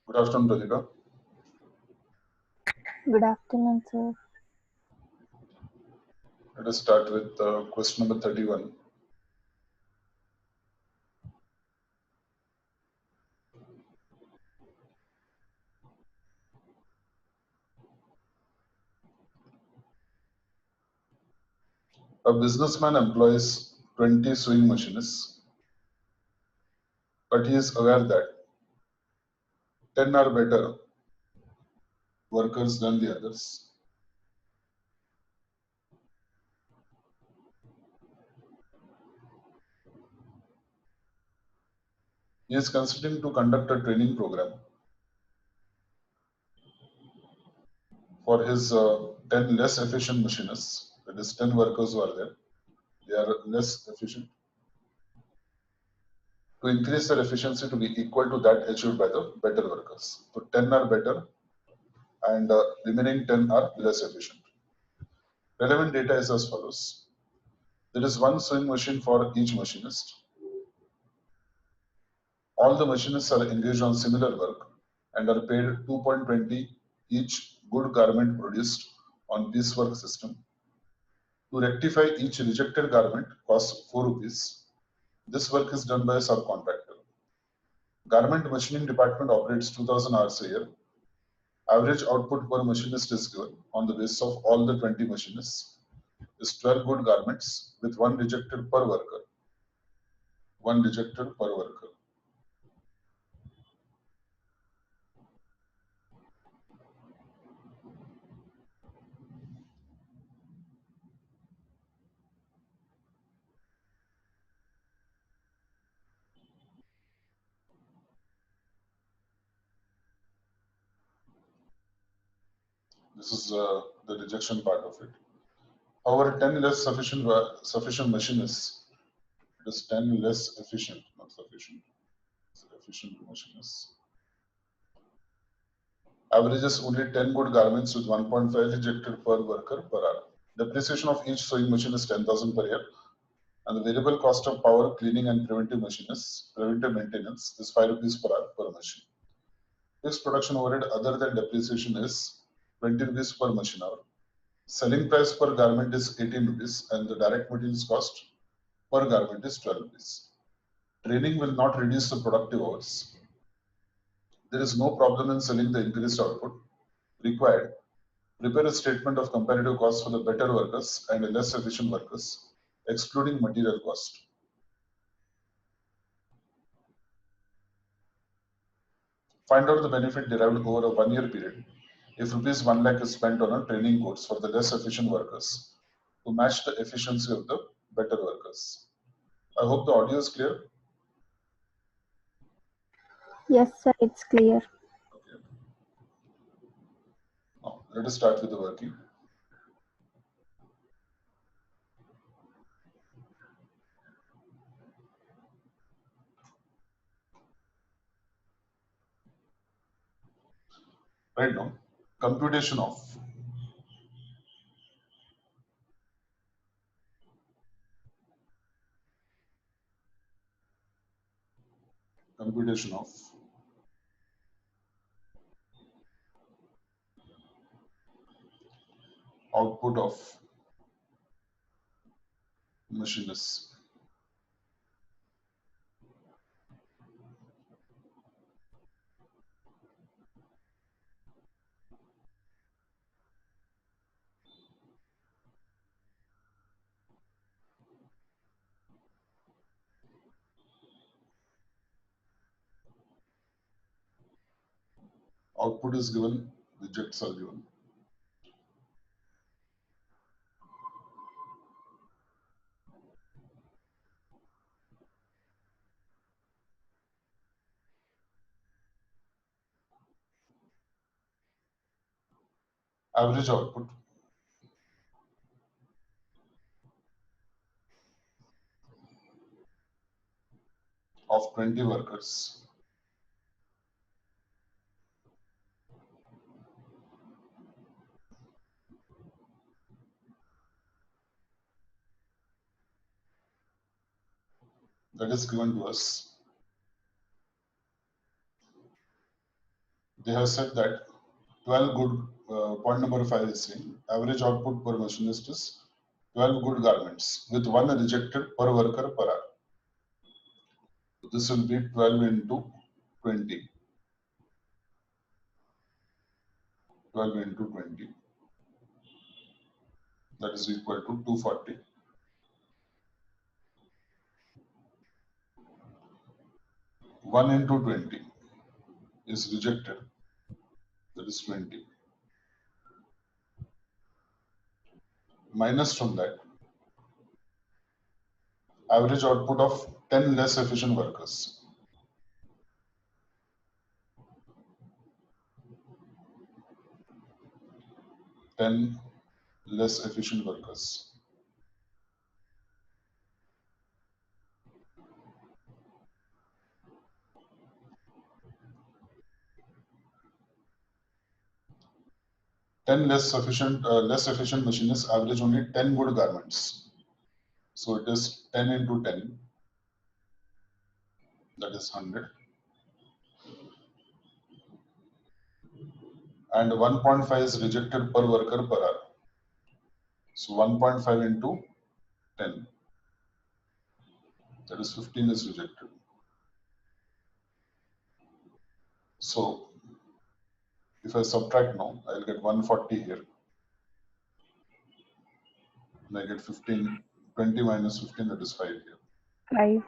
Good afternoon, Radhika. Good afternoon, sir. Let us start with question number 31. A businessman employs 20 sewing machinists, but he is aware that 10 are better workers than the others. He is considering to conduct a training program for his 10 less efficient machinists, that is 10 workers who are there. They are less efficient, to increase their efficiency to be equal to that achieved by the better workers. So 10 are better and remaining 10 are less efficient. Relevant data is as follows. There is one sewing machine for each machinist. All the machinists are engaged on similar work and are paid 2.20 each good garment produced on piecework system. To rectify each rejected garment costs 4 rupees. This work is done by a subcontractor. Garment machining department operates 2000 hours a year. Average output per machinist is given on the basis of all the 20 machinists is 12 good garments with one rejected per worker. One rejected per worker. This is the rejection part of it. However, 10 less sufficient machinists, it is 10 less efficient, not sufficient, efficient machinists. Averages only 10 good garments with 1.5 rejected per worker per hour. Depreciation of each sewing machine is 10,000 per year, and the variable cost of power, cleaning, and preventive maintenance is 5 rupees per hour per machine. Fixed production overhead other than depreciation is 20 rupees per machine hour. Selling price per garment is 18 rupees, and the direct materials cost per garment is 12 rupees. Training will not reduce the productive hours. There is no problem in selling the increased output required. Prepare a statement of comparative costs for the better workers and less efficient workers, excluding material cost. Find out the benefit derived over a 1 year period if rupees 1 lakh is spent on a training course for the less efficient workers to match the efficiency of the better workers. I hope the audio is clear. Yes, sir, it's clear. Okay. Now, let us start with the working. Right now, computation of output of machinists. Output is given, rejects are given. Average output of 20 workers that is given to us they have said that 12 good, point number 5 is saying average output per machinist is 12 good garments with one rejected per worker per hour. This will be 12 into 20. 12 into 20. That is equal to 240. 1 into 20 is rejected. That is 20. Minus from that, average output of 10 less efficient workers. 10 less efficient workers. Less efficient machinists average only 10 good garments. So it is 10 into 10. That is 100. And 1.5 is rejected per worker per hour. So 1.5 into 10. That is 15 is rejected. So if I subtract now, I'll get 140 here. And I get 15. 20 minus 15, that is 5 here. 5.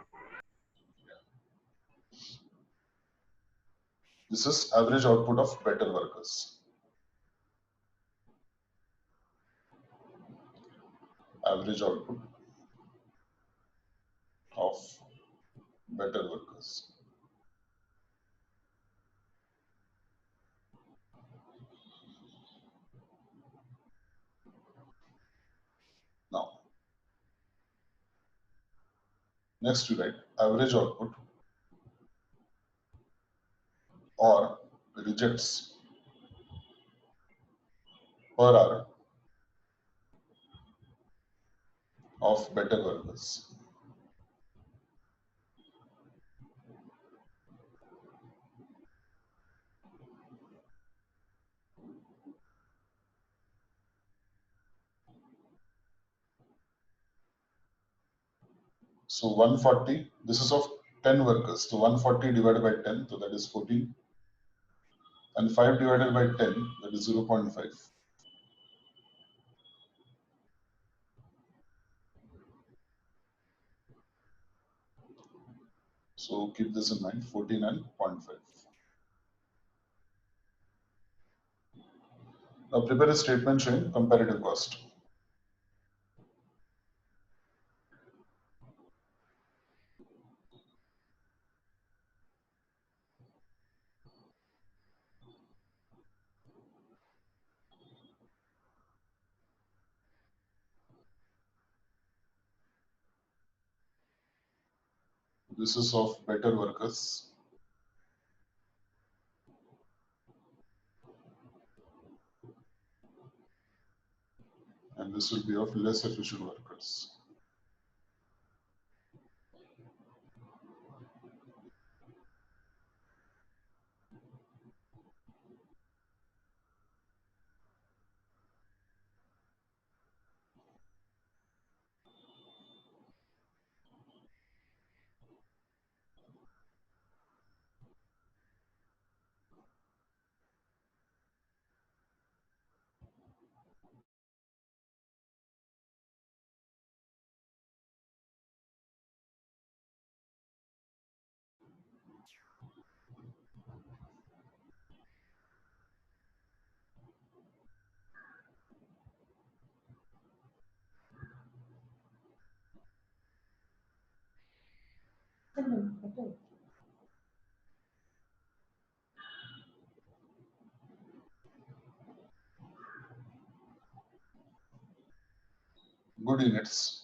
This is average output of better workers. Average output of better workers. Now, next we write average output or rejects per hour of better workers. So 140, this is of 10 workers. So 140 divided by 10, so that is 14. And 5 divided by 10, that is 0.5. So keep this in mind, 14 and 0.5. Now prepare a statement showing comparative cost. This is of better workers. And this will be of less efficient workers. Good units.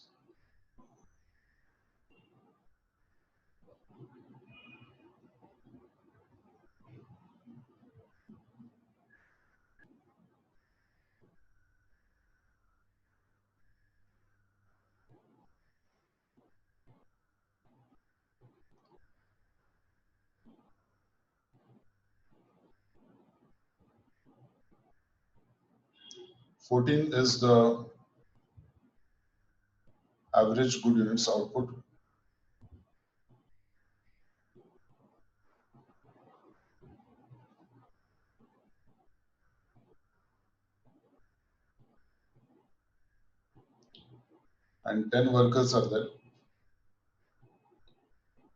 14 is the average good units output. And 10 workers are there.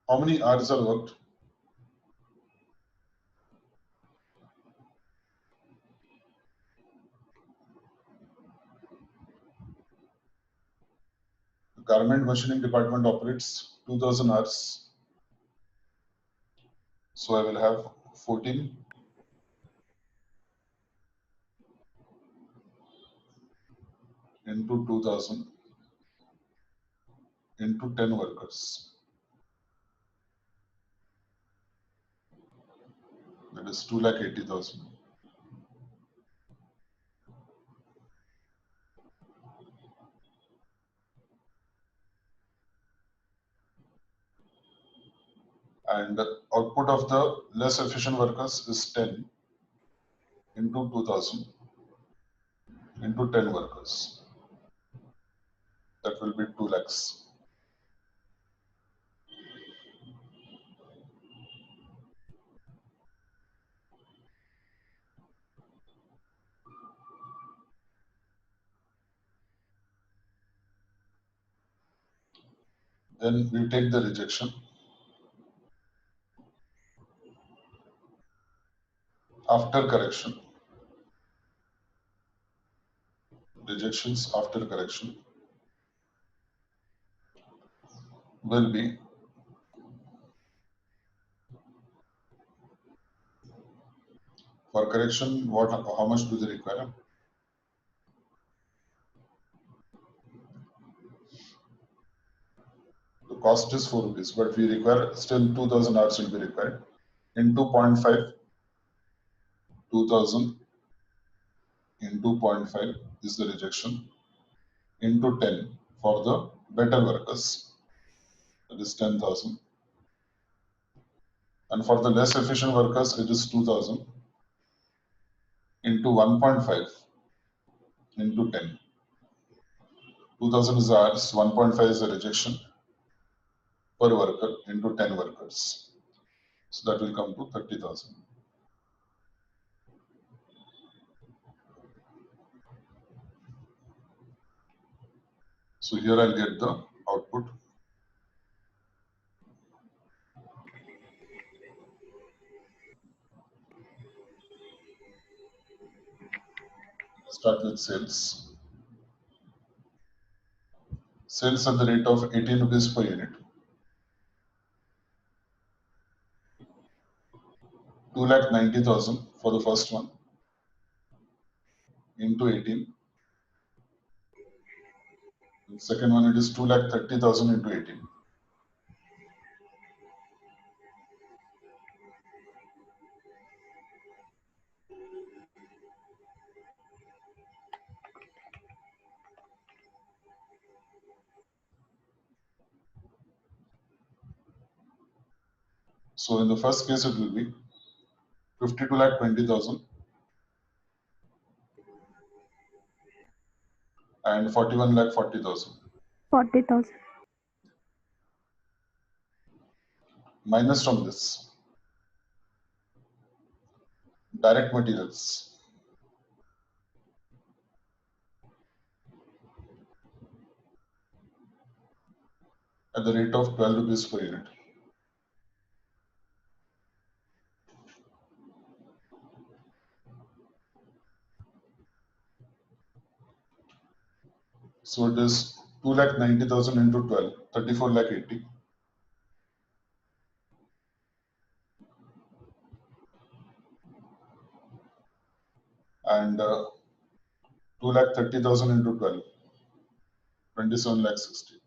How many hours are worked? The garment machining department operates 2000 hours. So I will have 14 into 2000 into 10 workers. That is 2,80,000. And the output of the less efficient workers is 10 into 2000 into 10 workers. That will be 2 lakhs. Then we take the rejection. After correction, rejections after correction will be for correction. How much do they require? The cost is 4 rupees, but we require still 2000 hours will be required. In 2.5, 2000 into 0.5 is the rejection, into 10 for the better workers, that is 10,000. And for the less efficient workers, it is 2000 into 1.5 into 10. 2000 is ours, 1.5 is the rejection per worker into 10 workers. So that will come to 30,000. So here I'll get the output. Start with sales. Sales at the rate of 18 rupees per unit. 2,90,000 for the first one into 18. The second one, it is 2,30,000 into 18. So in the first case, it will be 52,20,000 and 41,40,000. 40,000. Minus from this, direct materials. At the rate of 12 rupees per unit. So it is 2,90,000 into 12, 34,80,000. And 2,30,000 into 12, 27,60,000.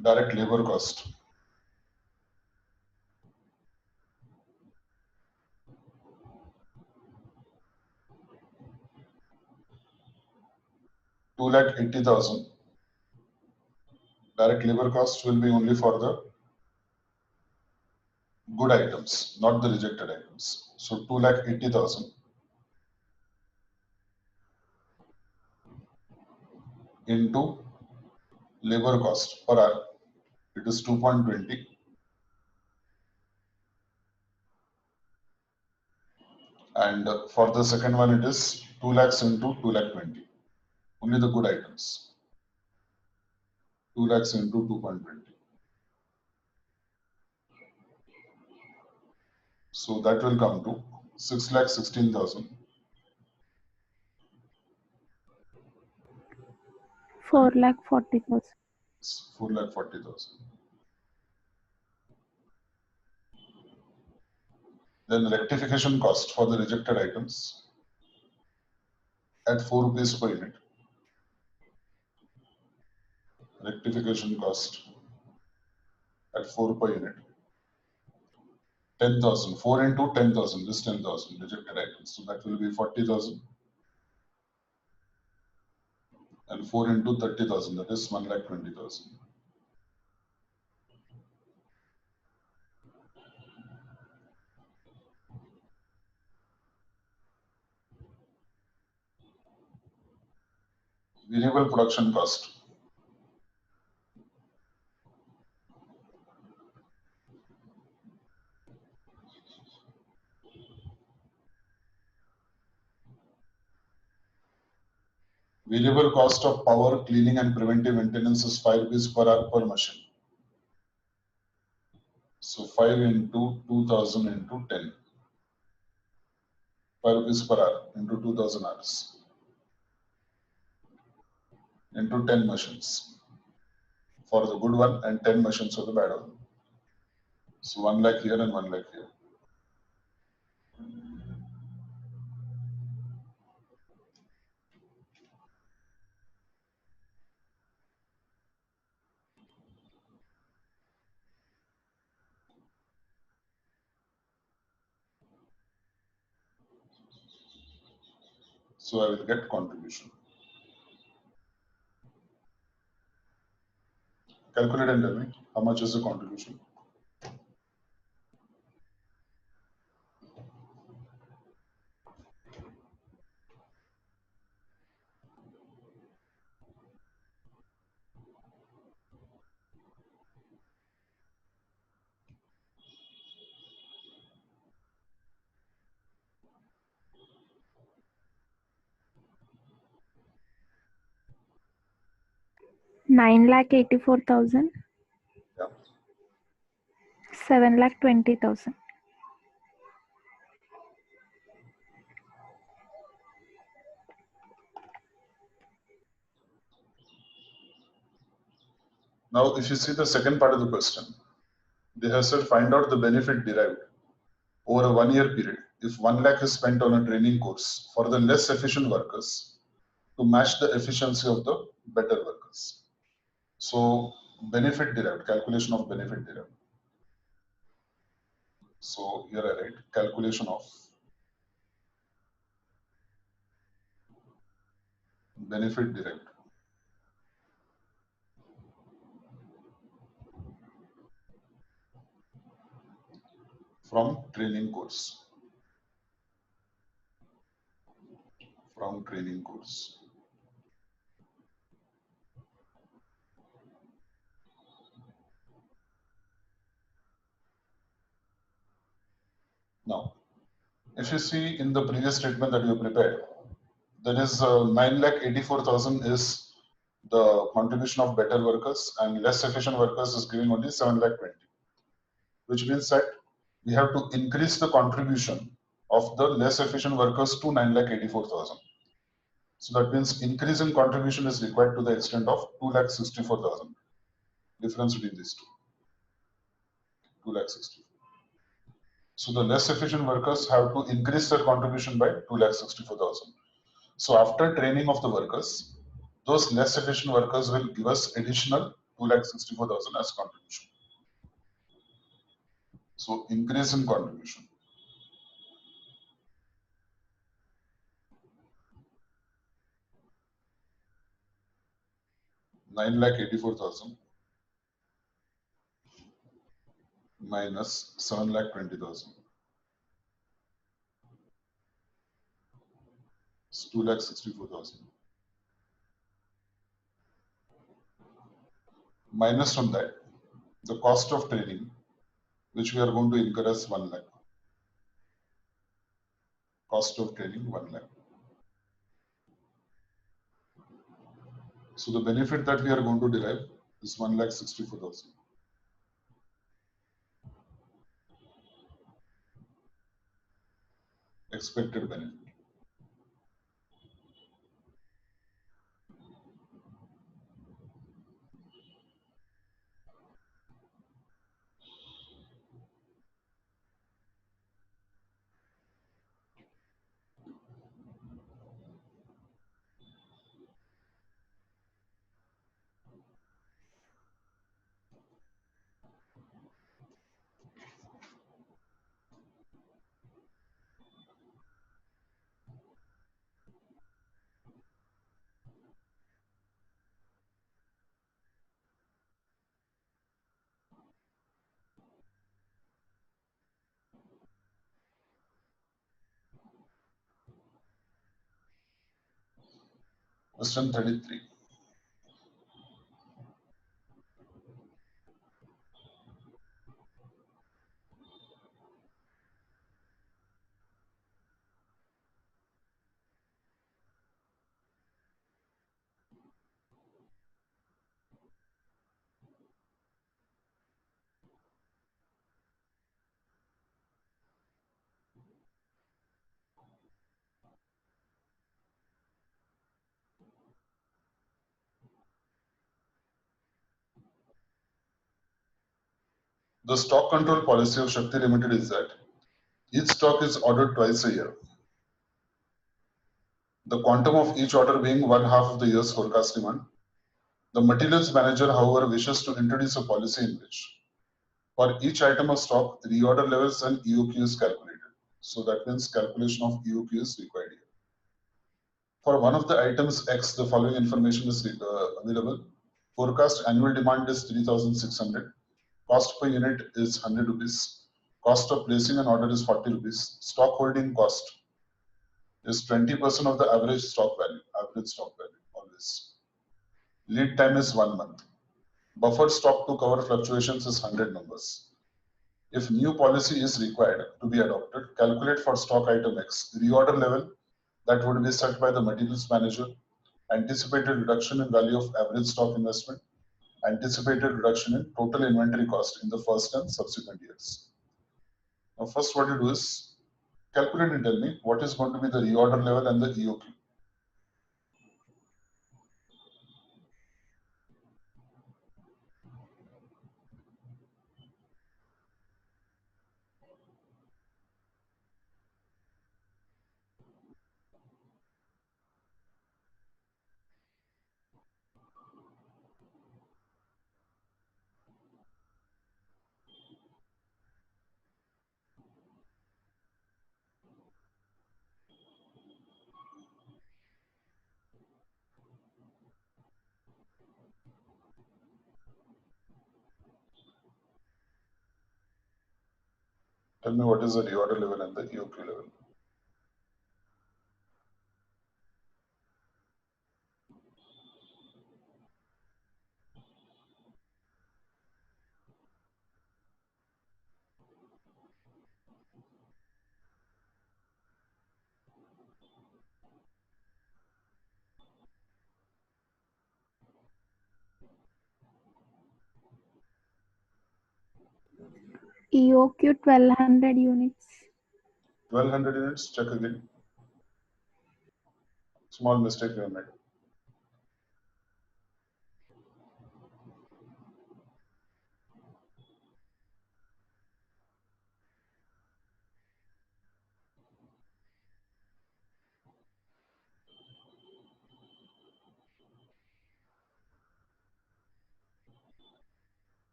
Direct labor cost. $2,80,000. Direct labor cost will be only for the good items, not the rejected items. So 2,80,000 into labor cost per hour, it is 2.20. And for the second one, it is 2 lakhs into 2 lakh 20. Only the good items. 2 lakhs into 2.20. So that will come to 6,16,000. 4,40,000. 4,40,000. Then rectification cost for the rejected items at 4 rupees per unit. Rectification cost at 4 per unit. 10,000. 4 into 10,000. This 10,000 rejected items. So that will be 40,000. And 4 into 30,000. That is 1,20,000. Variable production cost. Variable cost of power, cleaning and preventive maintenance is 5 rupees per hour per machine. So 5 into 2,000 into 10. 5 rupees per hour into 2,000 hours. Into 10 machines for the good one and 10 machines for the bad one. So 1 lakh here and 1 lakh here. So I will get contribution. Calculate and tell me how much is the contribution. Nine lakh 84,000. Yeah. 7,20,000. Now, if you see the second part of the question, they have said find out the benefit derived over a 1 year period if 1 lakh is spent on a training course for the less efficient workers to match the efficiency of the better workers. So benefit derived, calculation of benefit derived. So here I write calculation of benefit derived from training course. From training course. Now, if you see in the previous statement that you prepared, there is 9,84,000 is the contribution of better workers and less efficient workers is giving only 7,20,000, which means that we have to increase the contribution of the less efficient workers to 9,84,000. So that means increase in contribution is required to the extent of 2,64,000. Difference between these two. 2,64,000. So the less efficient workers have to increase their contribution by 2,64,000. So after training of the workers, those less efficient workers will give us additional 2,64,000 as contribution. So increase in contribution. 9,84,000 minus 7,20,000. It's 2,64,000. Minus from that, the cost of training, which we are going to incur as 1 lakh. Cost of training 1 lakh. So the benefit that we are going to derive is 1,64,000. Expected benefit. Question 33. The stock control policy of Shakti Limited is that each stock is ordered twice a year. The quantum of each order being one half of the year's forecast demand. The materials manager, however, wishes to introduce a policy in which for each item of stock, reorder levels and EOQ is calculated. So that means calculation of EOQ is required here. For one of the items X, the following information is available. Forecast annual demand is 3,600. Cost per unit is 100 rupees. Cost of placing an order is 40 rupees. Stock holding cost is 20% of the average stock value, always. Lead time is 1 month. Buffer stock to cover fluctuations is 100 numbers. If new policy is required to be adopted, calculate for stock item X reorder level that would be set by the materials manager, anticipated reduction in value of average stock investment, anticipated reduction in total inventory cost in the first and subsequent years. Now, first what you do is calculate and tell me what is going to be the reorder level and the EOQ. Tell me what is the reorder level and the EOQ level. EOQ 1200 units. 1200 units, check again. Small mistake we have made.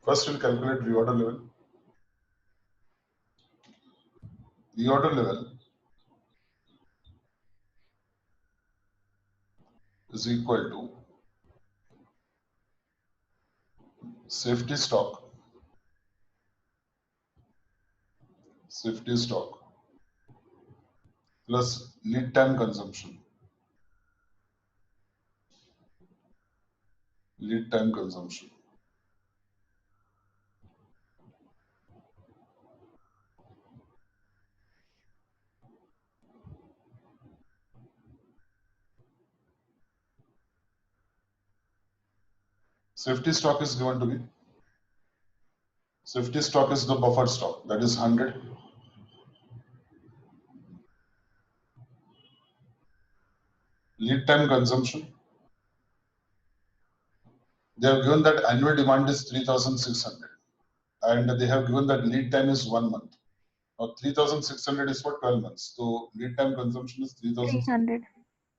First, we'll calculate reorder level. Reorder level is equal to safety stock plus lead time consumption. Lead time consumption. Safety stock is given to be, safety stock is the buffer stock, that is 100. Lead time consumption, they have given that annual demand is 3,600 and they have given that lead time is 1 month. Now 3,600 is for 12 months. So lead time consumption is 3,000. 300.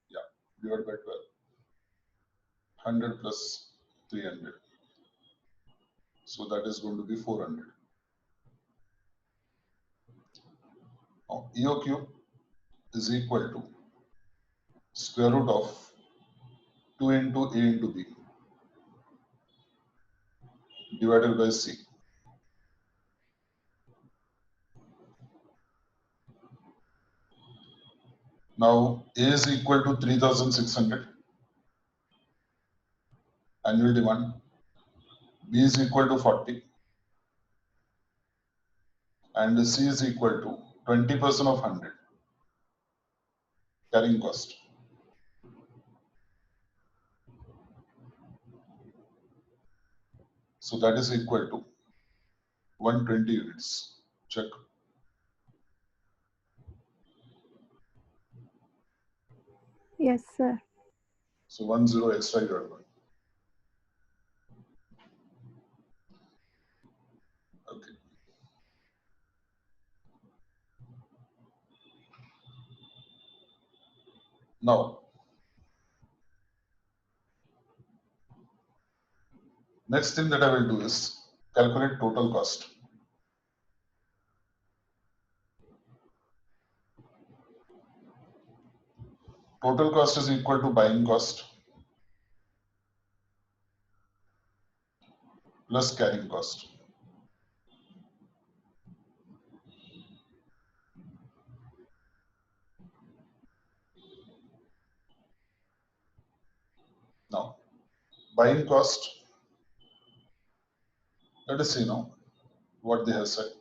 Yeah, divided by 12. 100 plus 300. So that is going to be 400. Now EOQ is equal to square root of 2 into A into B divided by C. Now A is equal to 3,600 annual demand. B is equal to 40 and C is equal to 20% of 100 carrying cost. So that is equal to 120 units. Check. Yes, sir. So 10 extra you got one. Okay. Now, next thing that I will do is calculate total cost. Total cost is equal to buying cost plus carrying cost. Now, buying cost, let us see now what they have said.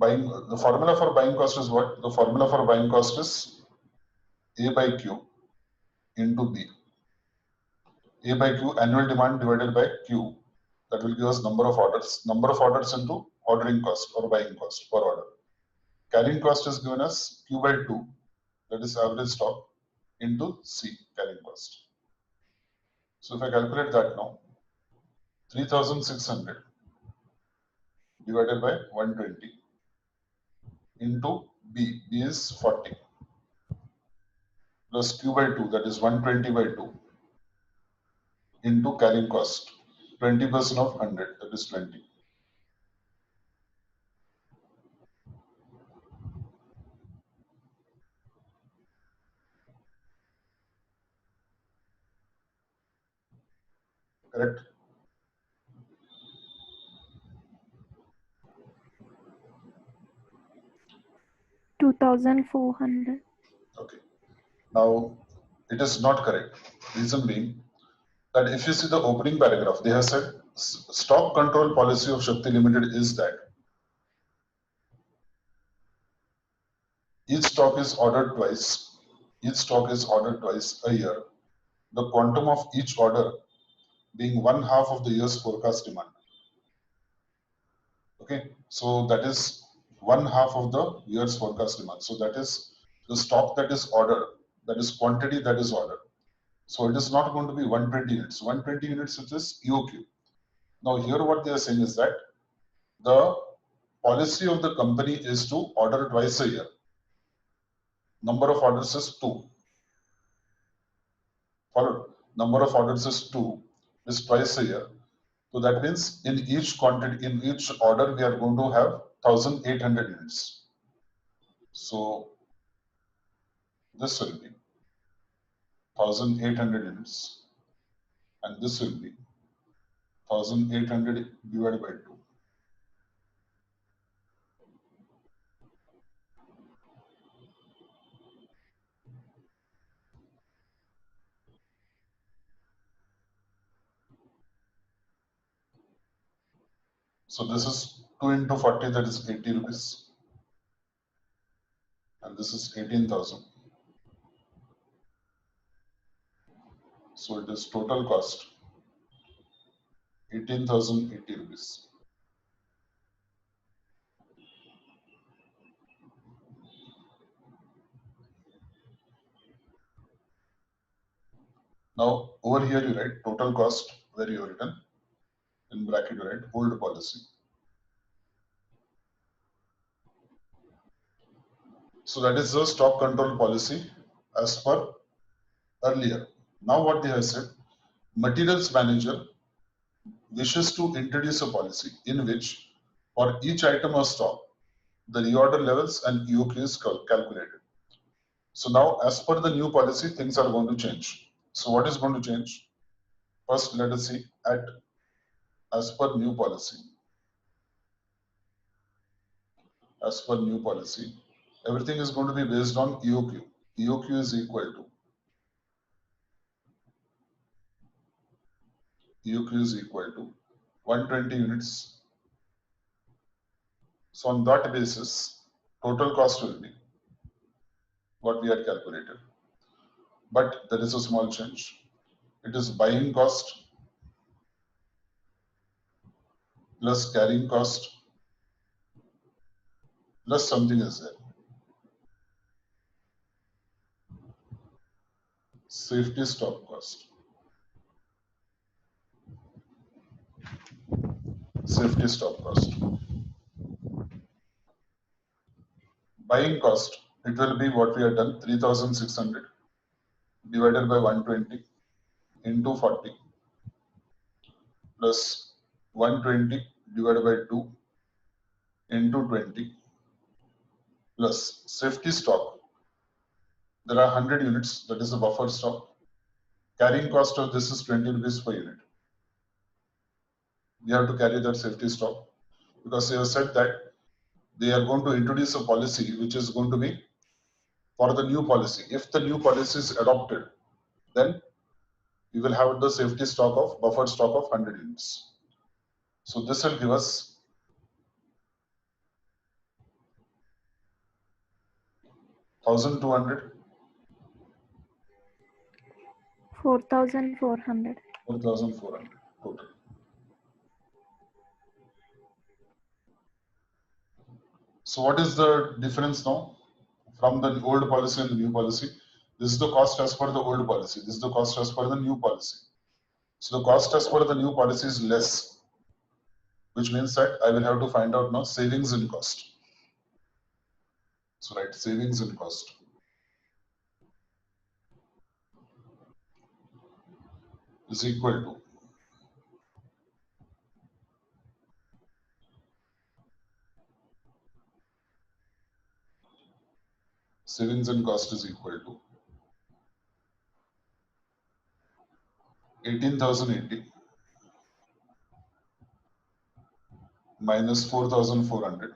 The formula for buying cost is what? The formula for buying cost is A by Q into B. A by Q, annual demand divided by Q. That will give us number of orders. Number of orders into ordering cost or buying cost per order. Carrying cost is given as Q by 2, that is average stock, into C, carrying cost. So if I calculate that now, 3,600 divided by 120 into B, B is 40, plus Q by 2, that is 120 by 2, into carrying cost, 20% of 100, that is 20. Correct? $2,400. Okay. Now, it is not correct. Reason being that if you see the opening paragraph, they have said stock control policy of Shakti Limited is that each stock is ordered twice. Each stock is ordered twice a year. The quantum of each order being 1/2 of the year's forecast demand. Okay, so that is 1/2 of the year's forecast demand. So that is the stock that is ordered, that is quantity that is ordered. So it is not going to be 120 units. 120 units, which is EOQ. Now here what they are saying is that the policy of the company is to order twice a year. Number of orders is 2. Followed. number of orders is 2, is twice a year. So that means in each quantity, in each order, we are going to have 1,800 units. So this will be 1,800 units, and this will be 1,800 divided by 2. So this is 2 into 40, that is 80 rupees. And this is 18,000. So it is total cost 18,080 rupees. Now over here you write total cost where you have written in bracket you write old policy. So that is the stock control policy as per earlier. Now what they have said, materials manager wishes to introduce a policy in which for each item of stock, the reorder levels and EOQ is calculated. So now as per the new policy, things are going to change. So what is going to change? First, let us see at as per new policy. As per new policy, everything is going to be based on EOQ. EOQ is equal to 120 units. So on that basis, total cost will be what we had calculated. But there is a small change. It is buying cost plus carrying cost plus something is there. Safety stock cost. Safety stock cost. Buying cost, it will be what we have done 3,600 divided by 120 into 40 plus 120 divided by 2 into 20 plus safety stock. There are 100 units, that is the buffer stock. Carrying cost of this is 20 rupees per unit. We have to carry that safety stock because they have said that they are going to introduce a policy which is going to be for the new policy. If the new policy is adopted, then we will have the safety stock of buffer stock of 100 units. So this will give us 1,200, 4,400. 4,400 total. So what is the difference now from the old policy and the new policy? This is the cost as per the old policy. This is the cost as per the new policy. So the cost as per the new policy is less, which means that I will have to find out now savings in cost. So write savings in cost is equal to savings in cost is equal to 18,080 minus 4,400,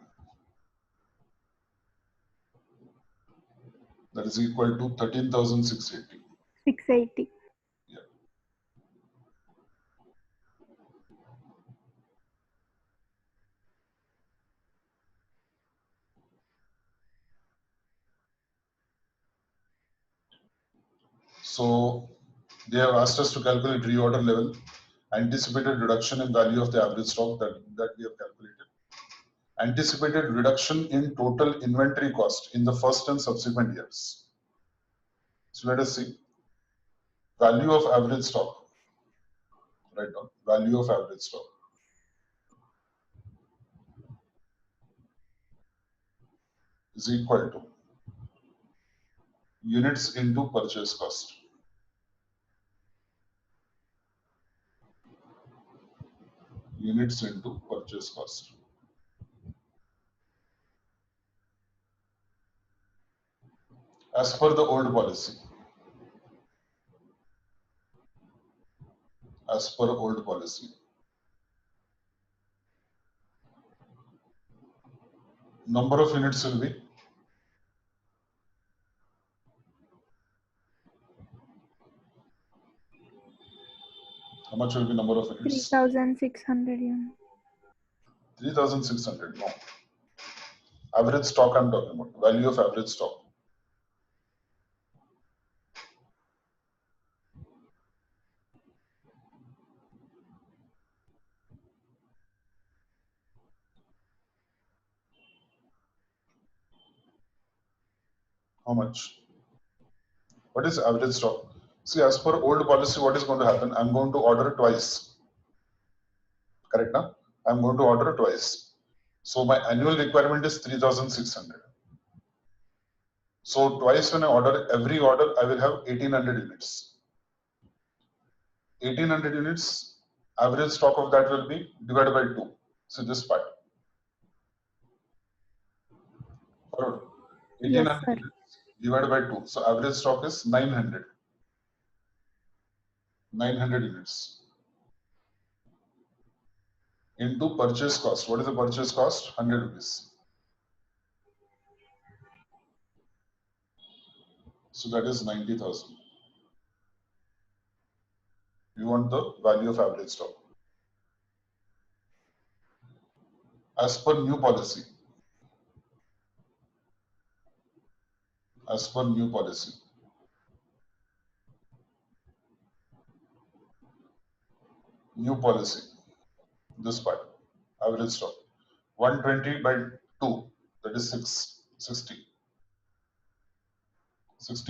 that is equal to 13,680. 680. Yeah. So they have asked us to calculate reorder level, anticipated reduction in value of the average stock that we have calculated, anticipated reduction in total inventory cost in the first and subsequent years. So let us see value of average stock. Write down value of average stock is equal to units into purchase cost. units into purchase cost. As per the old policy, number of units will be how much will be number of units? 3,600 units. 3,600. No. Average stock I'm talking about. Value of average stock. How much? What is average stock? See, as per old policy, what is going to happen? I'm going to order twice. Correct now? I'm going to order twice. So my annual requirement is 3,600. So twice when I order, every order I will have 1,800 units. 1,800 units, average stock of that will be divided by 2. So this part. Or Yes, 1,800 sir. units divided by 2. So average stock is 900. 900 units. Into purchase cost. What is the purchase cost? 100 rupees. So that is 90,000. We want the value of average stock. As per new policy, new policy, this part, average stock, 120 by 2, that is 60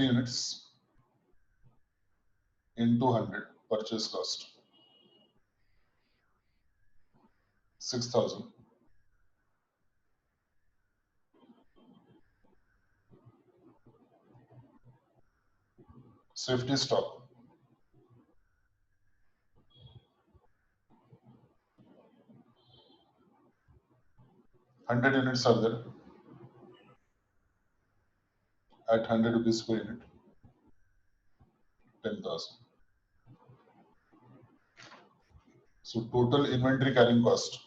units into 100, purchase cost, 6,000. Safety stock, 100 units are there at 100 rupees per unit, 10,000. So total inventory carrying cost,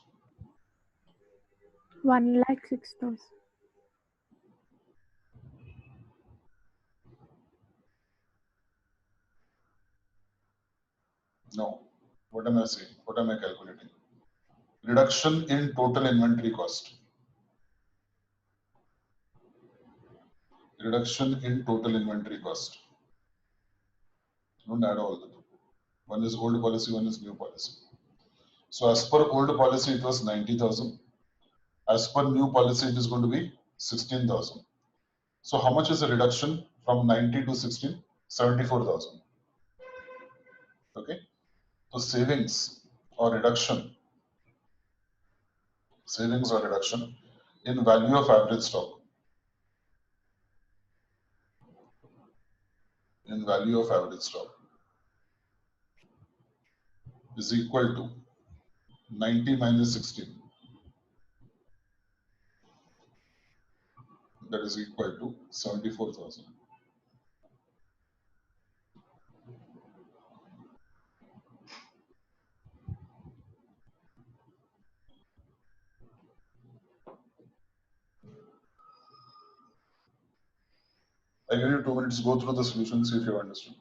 1,06,000. no. What am I saying? What am I calculating? Reduction in total inventory cost. Reduction in total inventory cost. Don't add all the two. One is old policy, one is new policy. So as per old policy, it was 90,000. As per new policy, it is going to be 16,000. So how much is the reduction from 90 to 16? 74,000. Okay. So savings or reduction in value of average stock. In value of average stock is equal to 90 minus 16. That is equal to 74,000. I give you 2 minutes to go through the solution, see if you understood.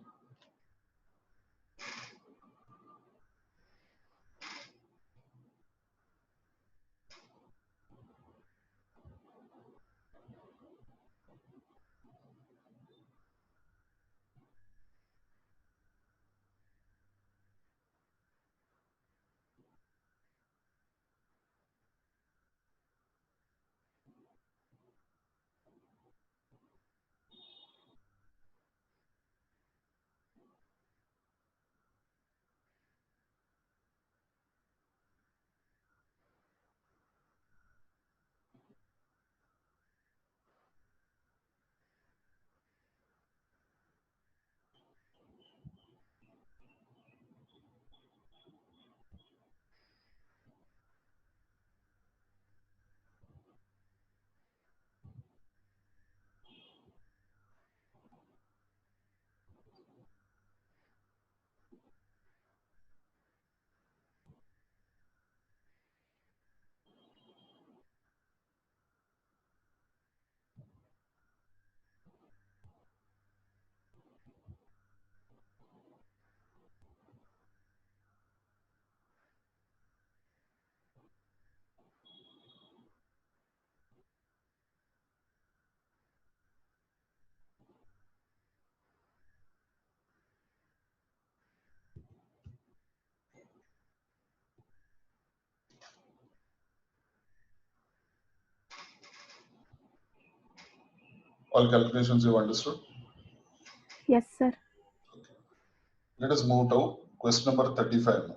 All calculations you understood? Yes, sir. Let us move to question number 35 now.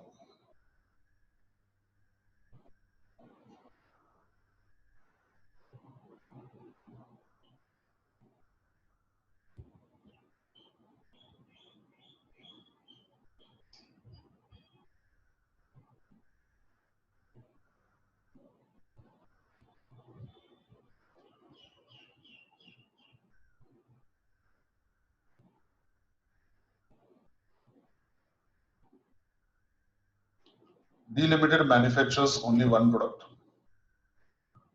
D Limited manufactures only one product.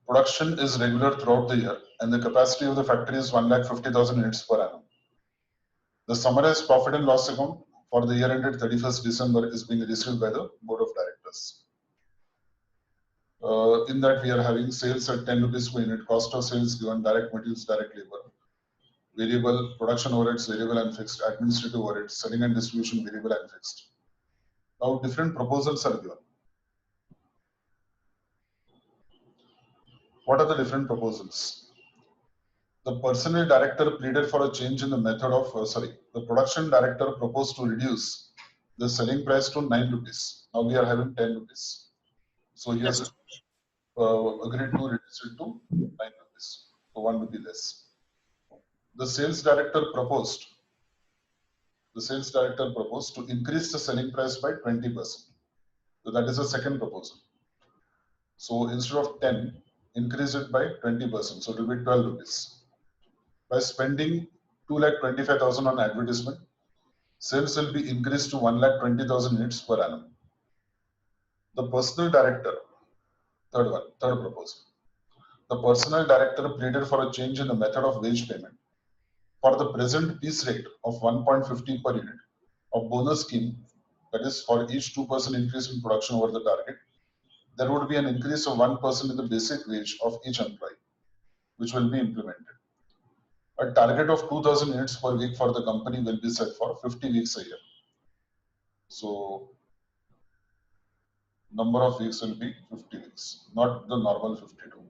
Production is regular throughout the year and the capacity of the factory is 1,50,000 units per annum. The summarized profit and loss account for the year ended 31st December is being received by the board of directors. In that we are having sales at 10 rupees per unit, cost of sales given, direct materials, direct labor, variable production overheads, variable and fixed, administrative overheads, selling and distribution, variable and fixed. Now different proposals are given. What are the different proposals? The personnel director pleaded for a change in the method of, the production director proposed to reduce the selling price to 9 rupees. Now we are having 10 rupees. So he has agreed to reduce it to 9 rupees. So 1 rupee less. The sales director proposed to increase the selling price by 20%. So that is the second proposal. So instead of 10, increase it by 20%. So it will be 12 rupees. By spending 2,25,000 on advertisement, sales will be increased to 1,20,000 units per annum. The personnel director, third proposal. The personnel director pleaded for a change in the method of wage payment. For the present piece rate of 1.50 per unit of bonus scheme, that is for each 2% increase in production over the target, there would be an increase of 1% in the basic wage of each employee, which will be implemented. A target of 2,000 units per week for the company will be set for 50 weeks a year. So number of weeks will be 50 weeks, not the normal 52.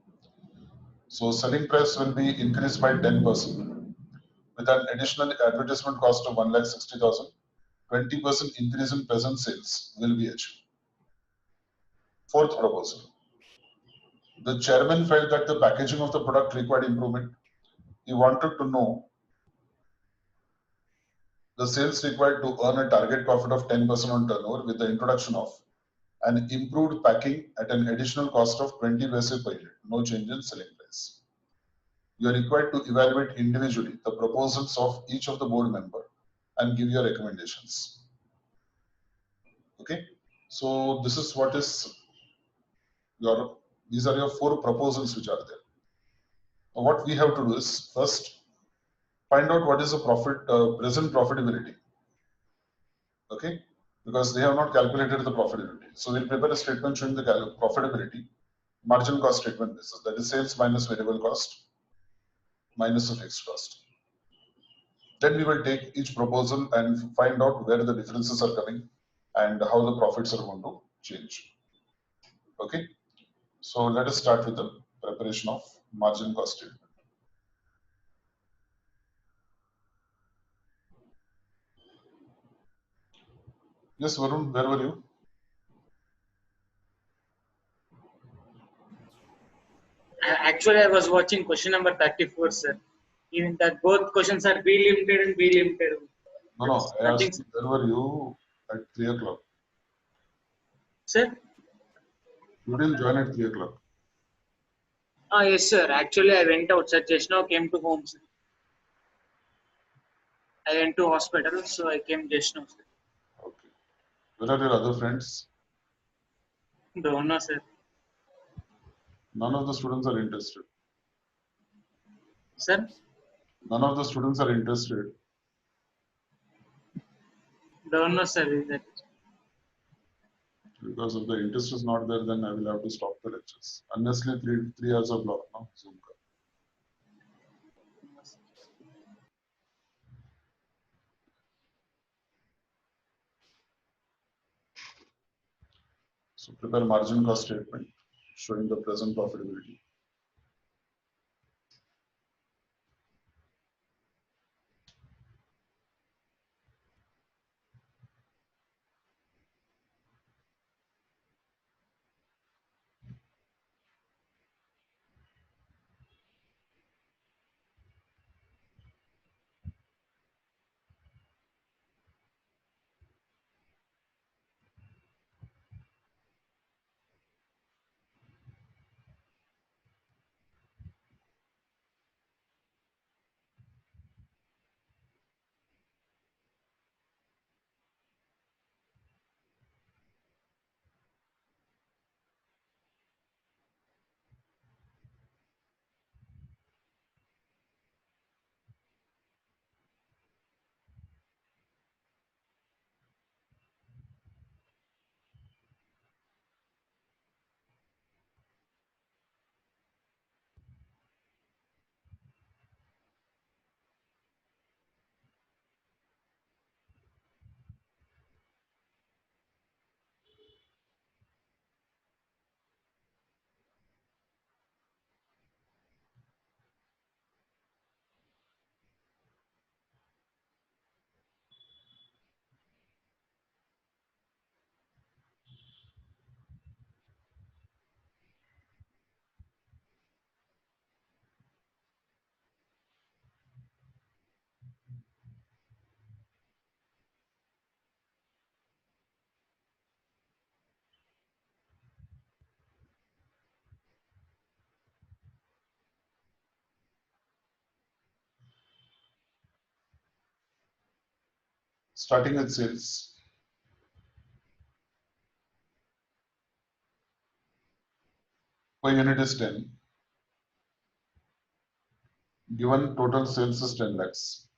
So selling price will be increased by 10% with an additional advertisement cost of 1,60,000. 20% increase in present sales will be achieved. Fourth proposal. The chairman felt that the packaging of the product required improvement. He wanted to know the sales required to earn a target profit of 10% on turnover with the introduction of an improved packing at an additional cost of 20 paise per unit, no change in selling price. You are required to evaluate individually the proposals of each of the board member and give your recommendations. Okay, so this is what is your, these are your 4 proposals which are there. Now what we have to do is first find out what is the present profitability. Okay, because they have not calculated the profitability. So we'll prepare a statement showing the profitability, marginal cost statement basis, that is sales minus variable cost minus the fixed cost. Then we will take each proposal and find out where the differences are coming and how the profits are going to change. Okay, so let us start with the preparation of margin cost statement. Yes, Varun, where were you? Actually, I was watching question number 34, sir. Even that both questions are B limited and B limited. No, I Nothing, asked you, where were you at 3 o'clock? sir. You didn't join at 3 o'clock. Yes, sir. Actually, I went out, sir. Just now came to home, sir. I went to hospital, so I came just now, sir. Okay. Where are your other friends? Don't know, sir. None of the students are interested. Sir, None of the students are interested. don't know, sir. Is that Because if the interest is not there, then I will have to stop the lectures. Honestly, 3 hours of block now, Zoom. So prepare margin cost statement showing the present profitability. Starting with sales. Per unit is 10. Given total sales is 10 lakhs.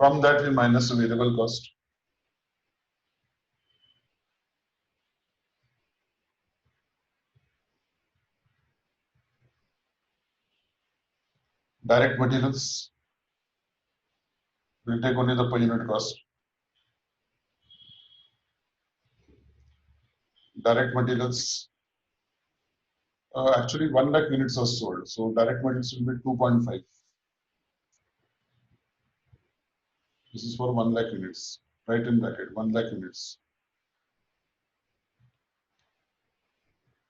From that, we minus the variable cost. Direct materials, we'll take only the per unit cost. Direct materials, actually 1 lakh units are sold, so direct materials will be 2.5. This is for 1 lakh units, right in bracket, 1 lakh units.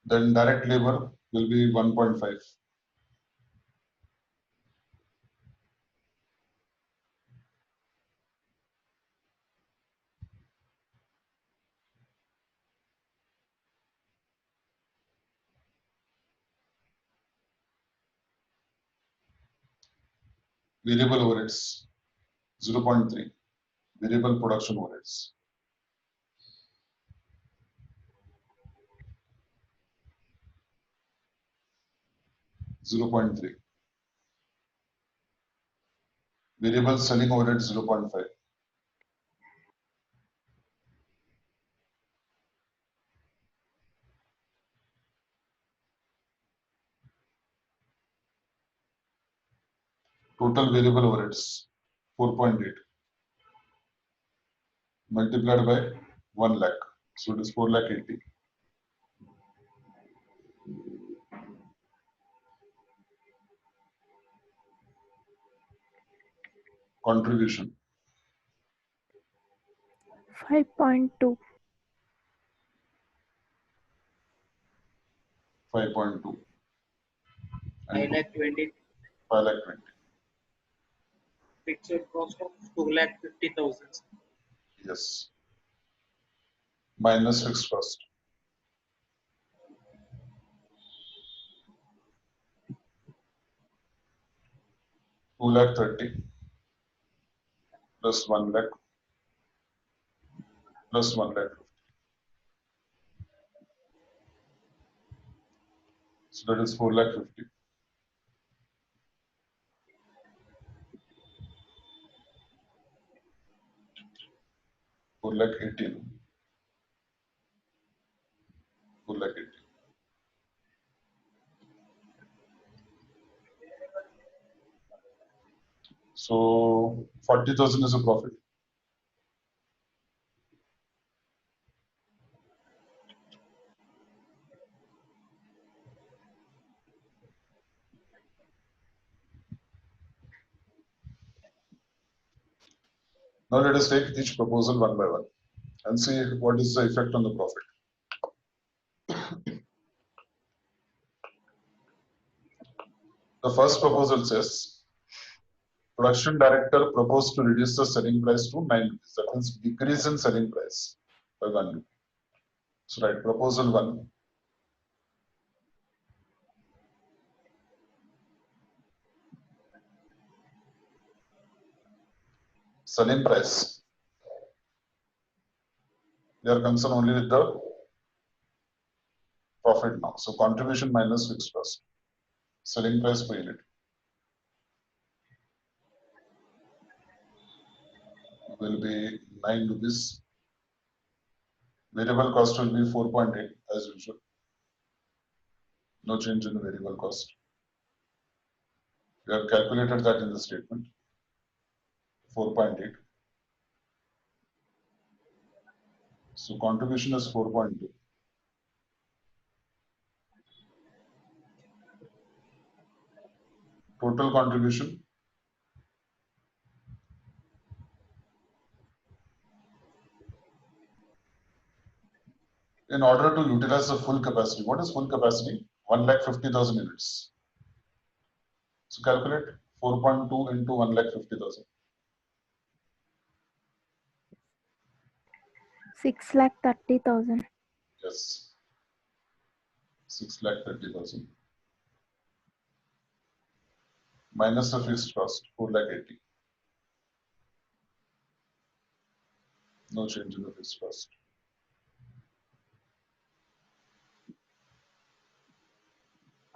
Then direct labor will be 1.5. Variable overheads, 0.3. Variable production overheads, 0.3. Variable selling overhead, 0.5. Total variable overheads, 4.8. Multiplied by 1 lakh. So it is 4 lakh 80. Contribution, 5.2. 5.2. I And like 20. 5 lakh 20. Fixed cost of 2,50,000. Yes. Minus fixed cost, 2 lakh 30 plus 1 lakh plus 1 lakh 50. So that is 4 lakh 50. 4 lakh 18. 4 lakh 80. So 40,000 is a profit. Now let us take each proposal one by one and see what is the effect on the profit. The first proposal says production director proposed to reduce the selling price to 9 rupees. That means decrease in selling price by 1 rupee. So right, proposal 1. Selling price. We are concerned only with the profit now. So contribution minus fixed cost. Selling price per unit will be 9 rupees. Variable cost will be 4.8 as usual. No change in the variable cost. We have calculated that in the statement. 4.8. So contribution is 4.2. Total contribution in order to utilize the full capacity. What is full capacity? 1,50,000 units. So calculate 4.2 into 1,50,000. 6,30,000. Yes. 6,30,000. Minus the fixed cost, 4,80,000. No change in the fixed cost.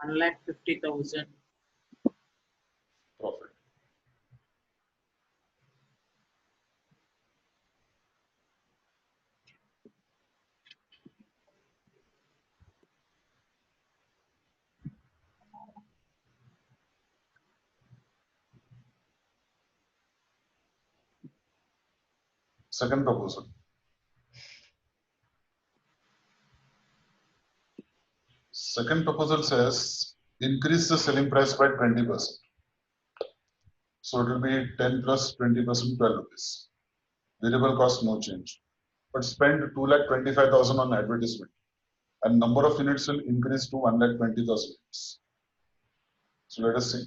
$1,50,000. Profit. Second proposal. Second proposal says increase the selling price by 20%. So it will be 10 plus 20%, 12 rupees. Variable cost, no change. But spend 2,25,000 on advertisement. And number of units will increase to 1,20,000 units. So let us see.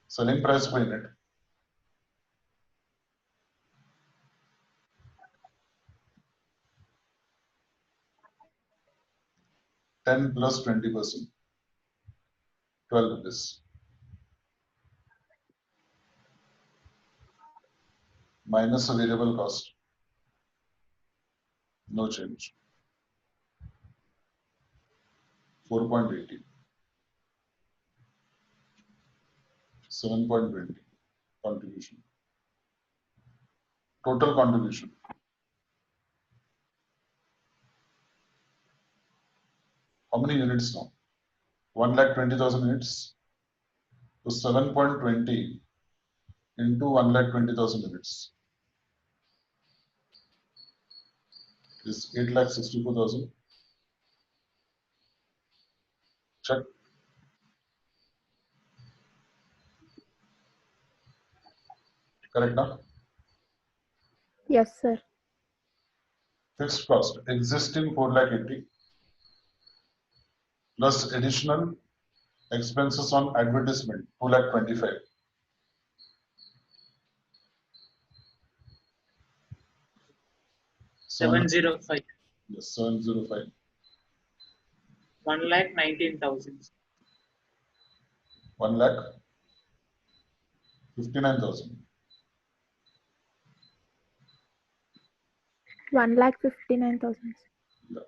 Selling price per unit. $10 plus 20%, 12 rupees. Minus the variable cost, no change. 4.80. 7.20 contribution. Total contribution. How many units now? 1,20,000 units. So 7.20 into 1,20,000 units is 8,64,000. Check. Correct now? Yes, sir. Fixed cost existing 4,80,000 plus additional expenses on advertisement 2,25,000. 705. Yes, 705. 1,19,000. 1,59,000. 1,59,000. Yeah.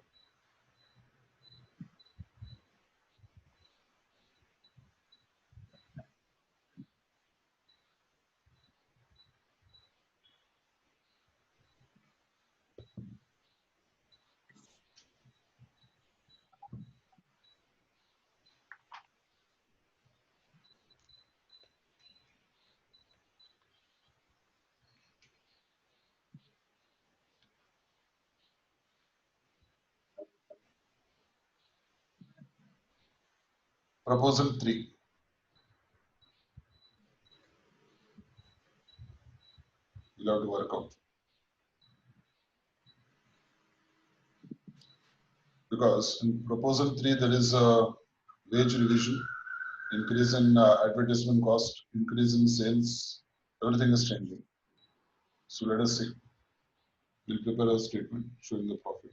Proposal 3. You'll have to work out. Because in proposal 3, there is a wage revision, increase in advertisement cost, increase in sales, everything is changing. So let us see. We'll prepare a statement showing the profit.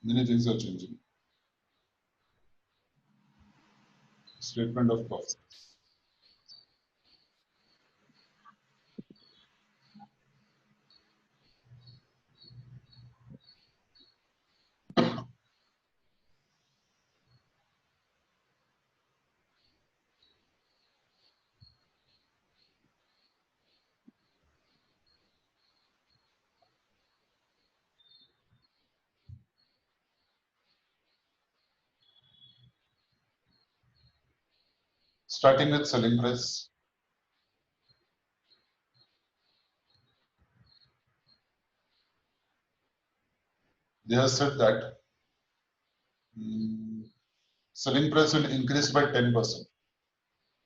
Many things are changing. Statement of profit. Starting with selling price. They have said that Selling price will increase by 10%.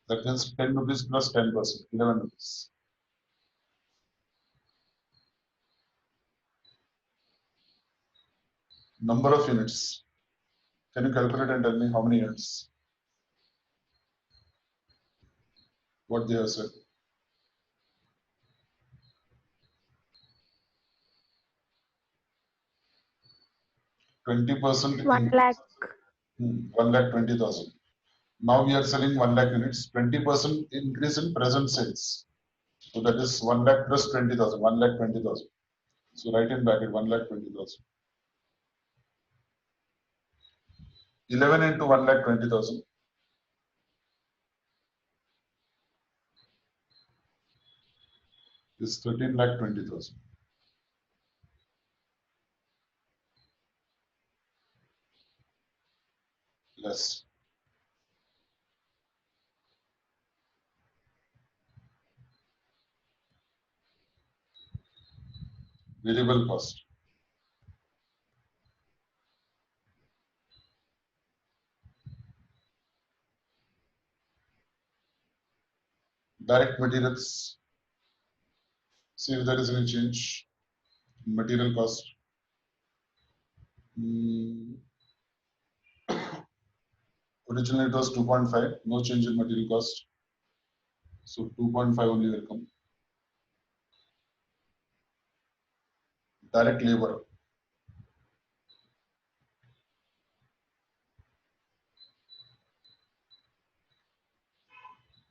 That means 10 rupees plus 10%, 11 rupees. Number of units. Can you calculate and tell me how many units? What they have said. 20% 1 lakh. 1,20,000. Now we are selling 1 lakh units, 20% increase in present sales. So that is 1 lakh plus 20,000, 1,20,000. So write in bracket 1,20,000. 11 into 1,20,000 is 13,20,000. Less. Variable cost. Direct materials. See if there is any change in material cost. Originally it was 2.5, no change in material cost. So 2.5 only will come. Direct labor.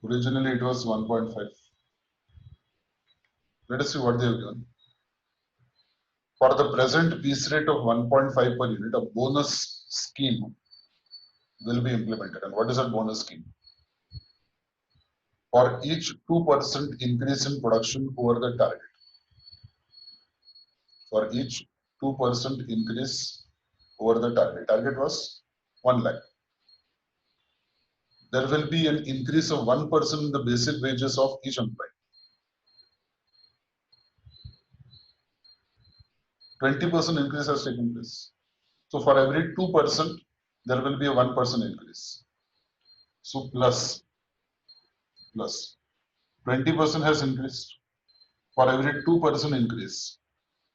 Originally it was 1.5. Let us see what they have given. For the present piece rate of 1.5 per unit, a bonus scheme will be implemented. And what is that bonus scheme? For each 2% increase in production over the target. For each 2% increase over the target. Target was 1 lakh. There will be an increase of 1% in the basic wages of each employee. 20% increase has taken place. So for every 2%, there will be a 1% increase. So plus 20% has increased. For every 2% increase,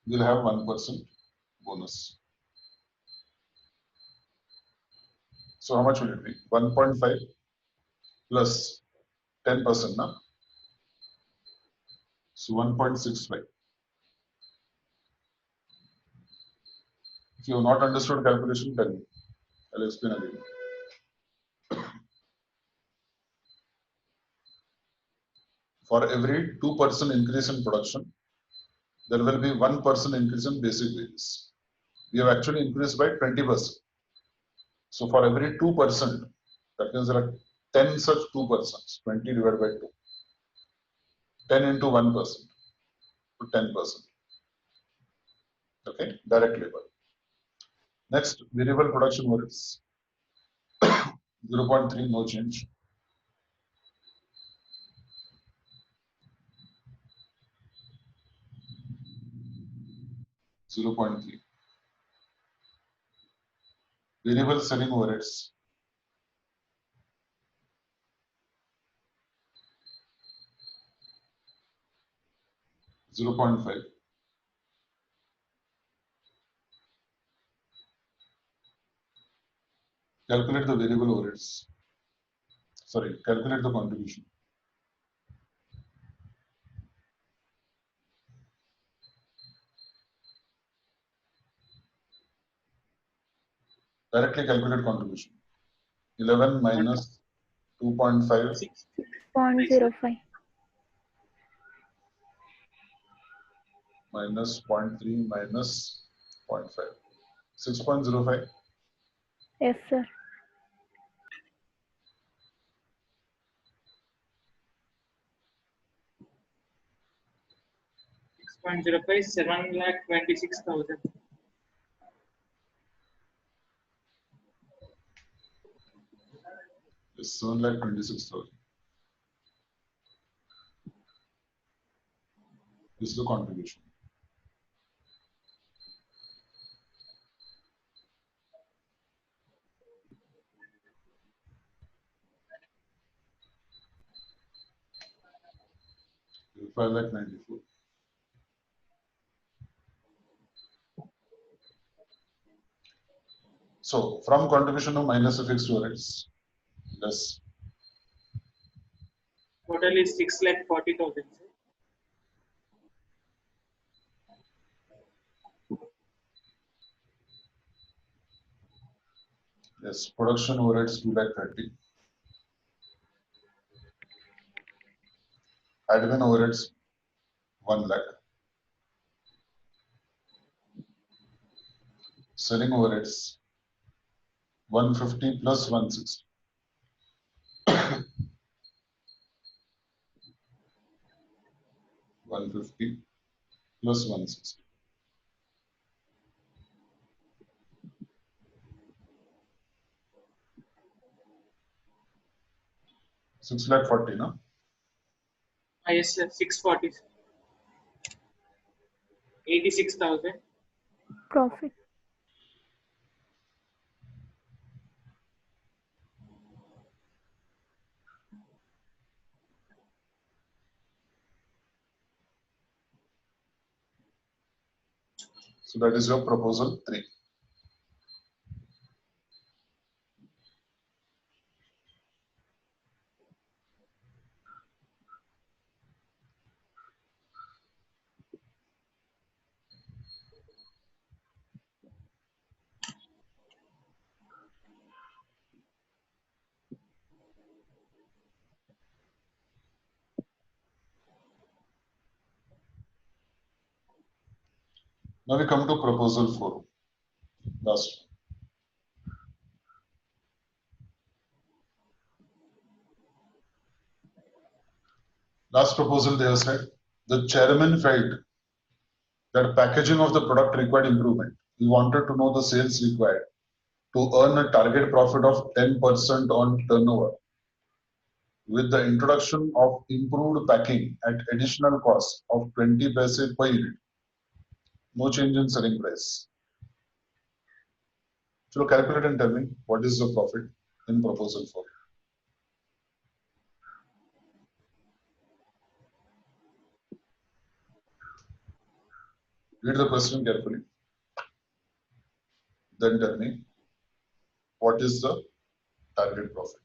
we'll have 1% bonus. So how much will it be? 1.5 plus 10%, na? So 1.65. If you have not understood calculation, tell me. I'll explain again. For every 2% increase in production, there will be 1% increase in basic wages. We have actually increased by 20%. So for every 2%, that means there are 10 such 2%, 20 divided by 2. 10 into 1%, to 10%. Okay, direct labor. Next, variable production overheads. 0.3, no change. .3. Variable selling overheads. 0.5. Calculate the variable overheads. Sorry, calculate the contribution. Directly calculate contribution. 11 minus 2.5 0.05. minus 0.3 minus 0.5. 6.05. Yes, sir. 6.05, 7,26,000. Yes, 7,26,000. This is the contribution. 5,94,000. So from contribution to minus of fixed overheads, less. Total is 6,40,000. Yes, production overheads 2,30,000. Admin overheads 1 lakh. Selling overheads 150 plus 160. 150 plus 160. 6,40,000, no? Yes, sir. 640. 86,000. Profit. So that is your proposal 3. Now we come to proposal 4. Last. Last proposal they have said the chairman felt that packaging of the product required improvement. He wanted to know the sales required to earn a target profit of 10% on turnover with the introduction of improved packing at additional cost of 20 paise per unit. No change in selling price. So calculate and tell me what is the profit in proposal 4. Read the question carefully. Then tell me what is the target profit.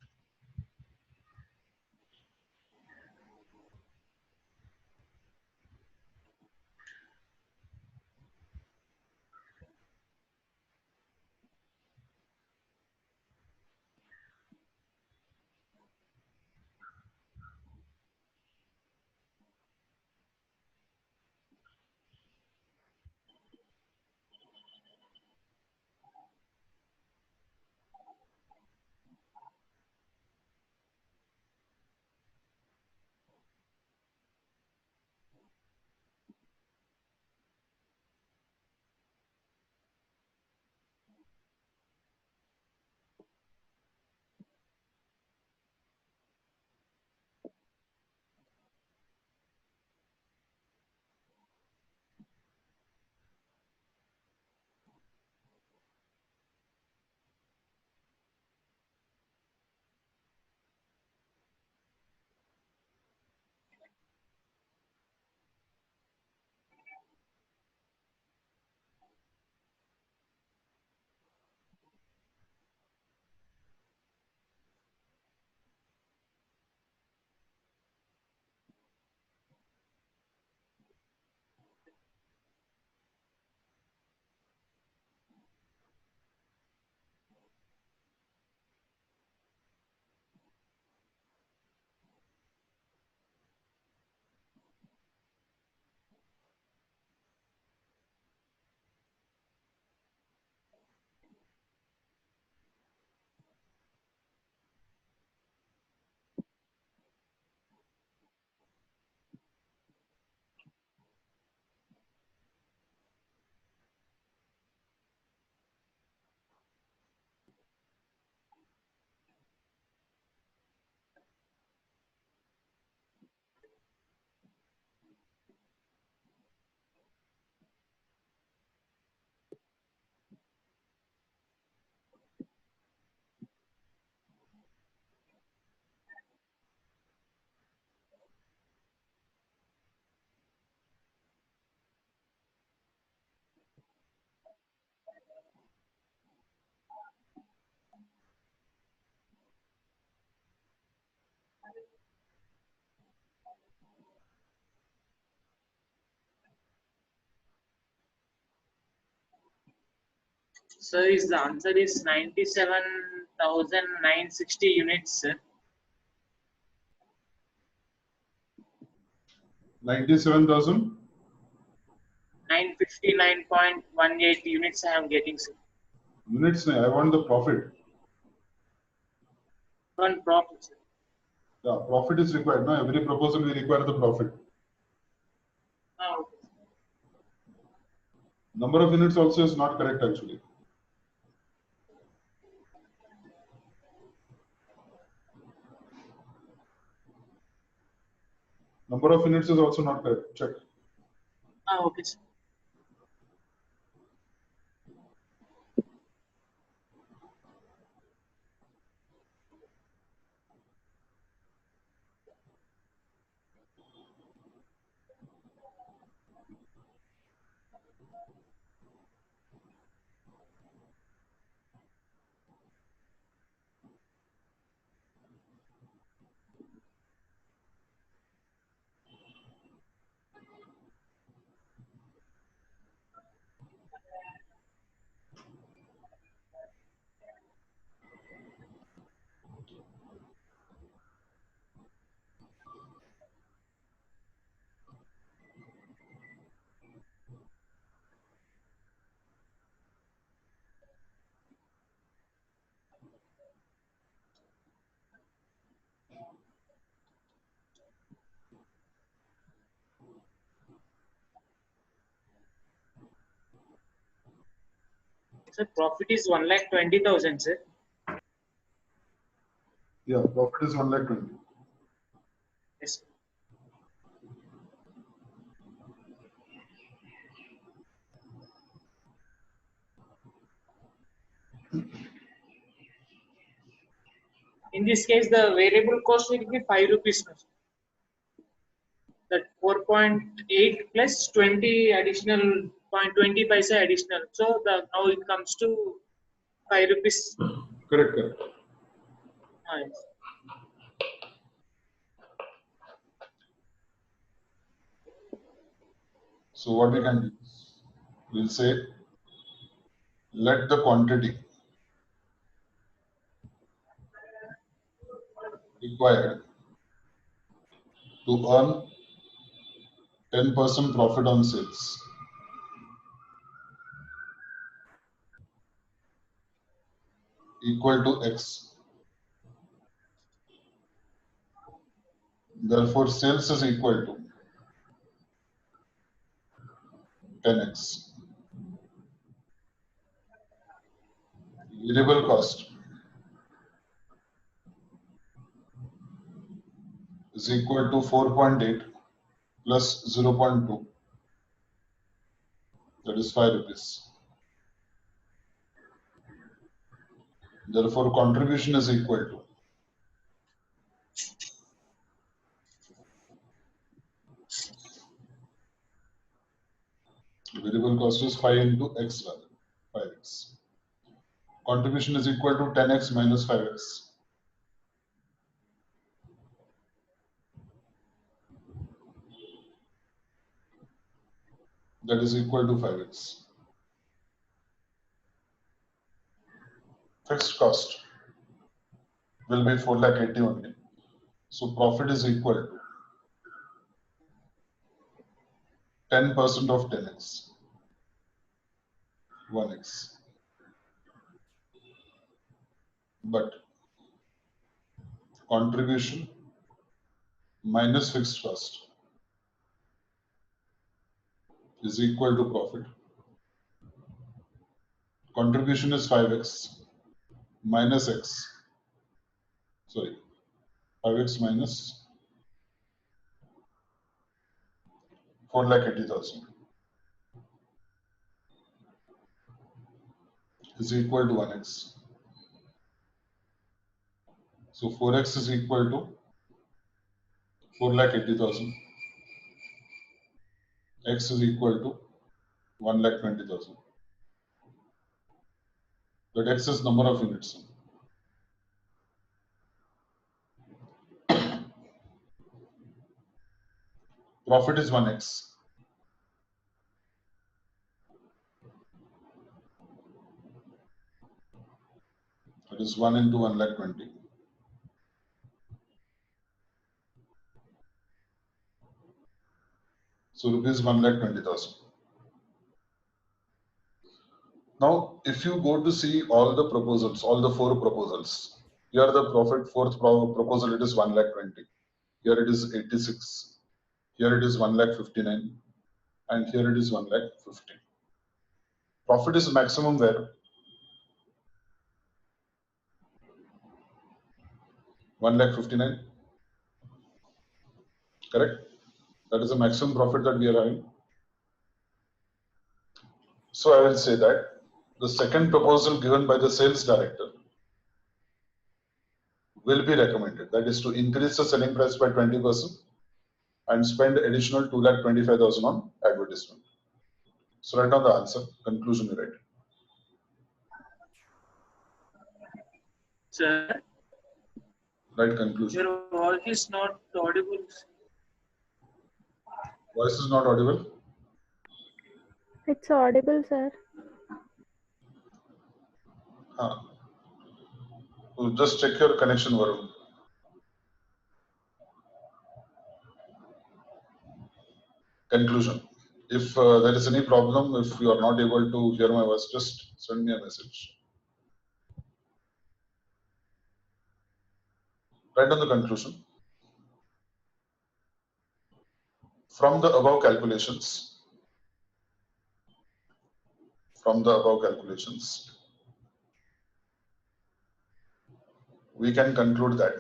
So is the answer is 97,960 units, sir. 97,000 959.18 units I am getting, sir. units. I want the profit. One profit, sir. Yeah, profit is required. No, every proposal we require the profit. Oh, Number of units also is not correct actually. Number of units is also not correct. Check. okay, sir. Sir, profit is 1,20,000, sir. Yeah, profit is 1,20,000. Yes, sir. In this case, the variable cost will be 5 rupees, sir. That 4.8 plus 20 additional 0.20 paisa additional. So now it comes to 5 rupees. Correct, correct. Yes. So what we can do? We'll say let the quantity required to earn 10% profit on sales equal to X. Therefore, sales is equal to 10X. Variable cost is equal to 4.8 plus 0.2, that is 5 rupees. Therefore, contribution is equal to variable cost is 5 into X rather, 5X. Contribution is equal to 10X minus 5X. That is equal to 5X. Fixed cost will be 4,80,000 only. So profit is equal to 10% of 10X, 1X. But contribution minus fixed cost is equal to profit. Contribution is 5X minus X. Sorry, 5X minus 4,80,000 is equal to 1X. So 4X is equal to 4,80,000. X is equal to 1,20,000. That X is number of units. Profit is 1X. is 1 into 1,20,000. So rupees 1,20,000. Now, if you go to see all the proposals, all the 4 proposals, here the profit fourth proposal, it is 1,20,000. Here it is 86. Here it is 1,59,000. And here it is 1,50,000. Profit is maximum where? 1,59,000. Correct? That is the maximum profit that we are having. So I will say that the second proposal given by the sales director will be recommended. That is to increase the selling price by 20% and spend additional 2,25,000 on advertisement. So write down the answer. Conclusion you write. Sir, Write conclusion. your voice is not audible. Voice is not audible. It's audible, sir. So just check your connection, Varun. Conclusion. If there is any problem, if you are not able to hear my voice, just send me a message. Write down the conclusion. From the above calculations, we can conclude that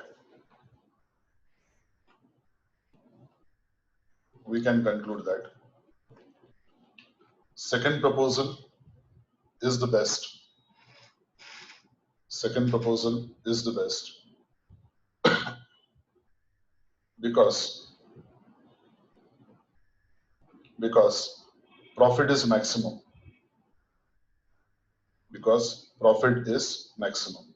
second proposal is the best. Second proposal is the best because profit is maximum. Because profit is maximum.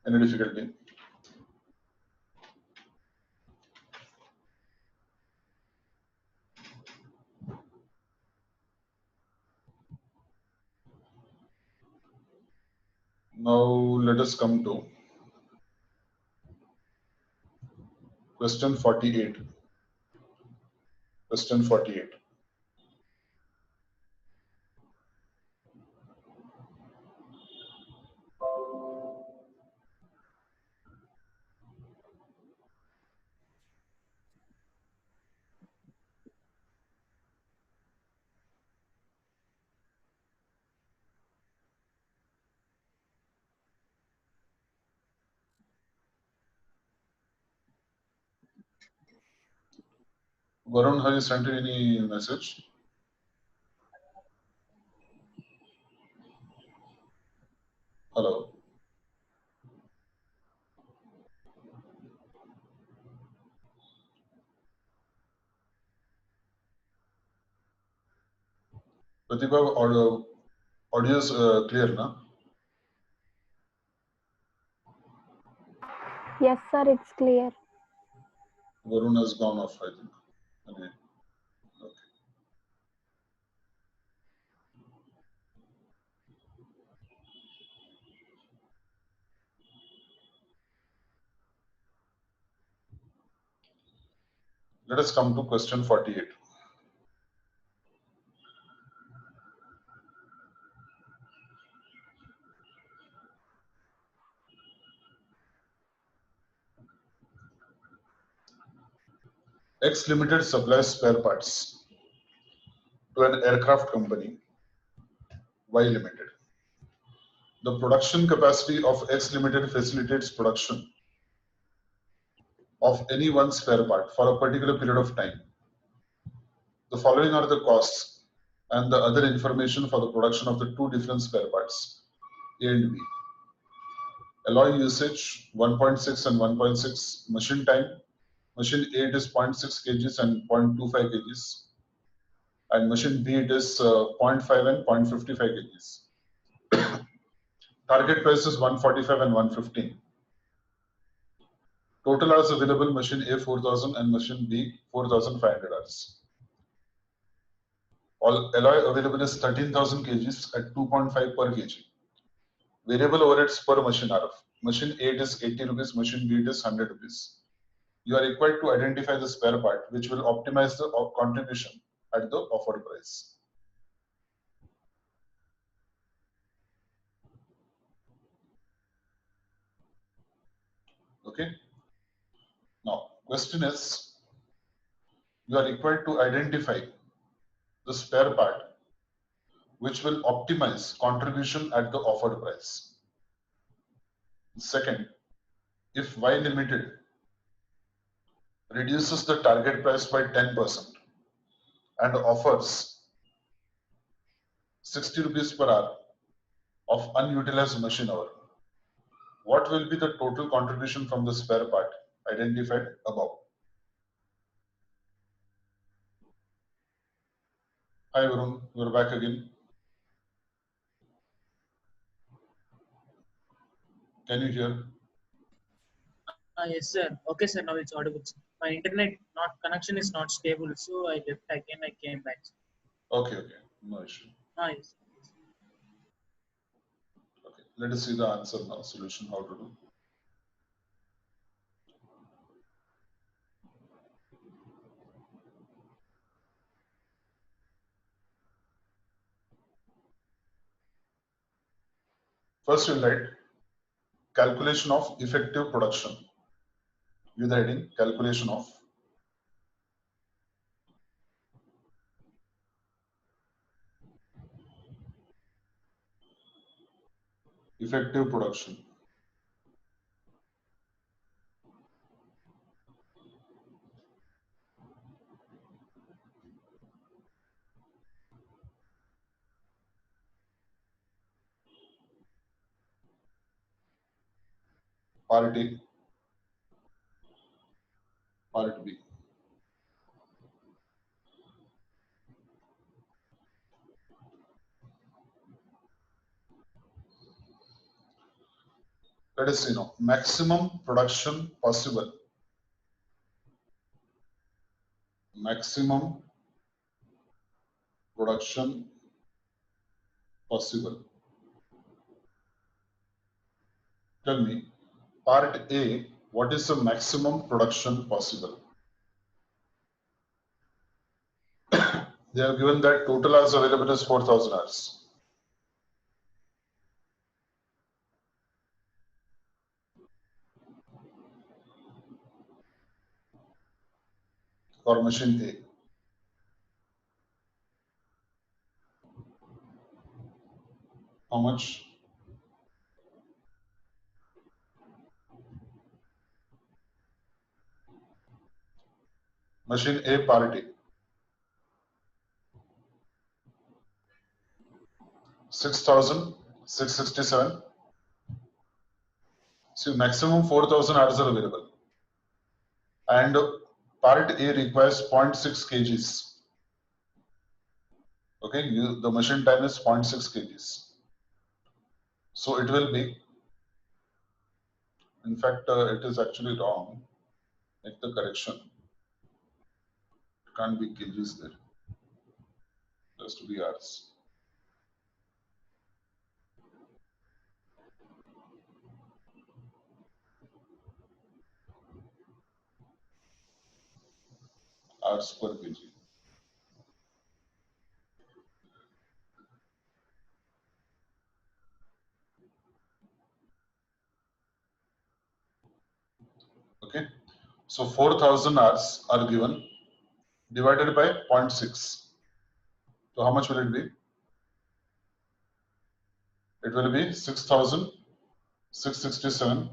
Any difficulty? Now let us come to question 48. Question 48. Varun, have you sent any message? Hello. Pratibha, audio is clear, na? Yes, sir, it's clear. Varun has gone off, I think. Okay. Let us come to question 48. X Limited supplies spare parts to an aircraft company, Y Limited. The production capacity of X Limited facilitates production of any one spare part for a particular period of time. The following are the costs and the other information for the production of the two different spare parts, A and B. Alloy usage 1.6 and 1.6, machine time Machine A it is 0.6 kgs and 0.25 kgs. And machine B it is 0.5 and 0.55 kgs. Target price is 145 and 115. Total hours available, machine A 4000 and machine B 4500 hours. All alloy available is 13,000 kgs at 2.5 per kg. Variable overheads per machine hour. Machine A it is 80 rupees, machine B it is 100 rupees. You are required to identify the spare part which will optimize the contribution at the offered price. Okay. Now, question is, you are required to identify the spare part which will optimize contribution at the offered price. Second, if Y Limited reduces the target price by 10% and offers 60 rupees per hour of unutilized machine hour, what will be the total contribution from the spare part identified above? Hi Varun, you're back again. Can you hear? Yes, sir. Okay, sir. Now it's audible. Sir. My internet connection is not stable, so I left again. I came back. Okay, no issue. Yes. Okay, let us see the answer now. Solution how to do. First, you'll write calculation of effective production. With the heading calculation of effective production. Part A, Part B. Let us see now. Maximum production possible. Maximum production possible. Tell me, part A, what is the maximum production possible? They have given that total hours available is 4,000 hours. For machine A. How much? Machine A part A. 6,667. So maximum 4,000 hours are available. And part A requires 0.6 kgs. Okay, the machine time is 0.6 kgs. So it will be, in fact, it is actually wrong. Make the correction. It can't be kgs there. It has to be hours. Hours per kg. Okay, so 4,000 hours are given divided by 0.6. So how much will it be? It will be 6,667.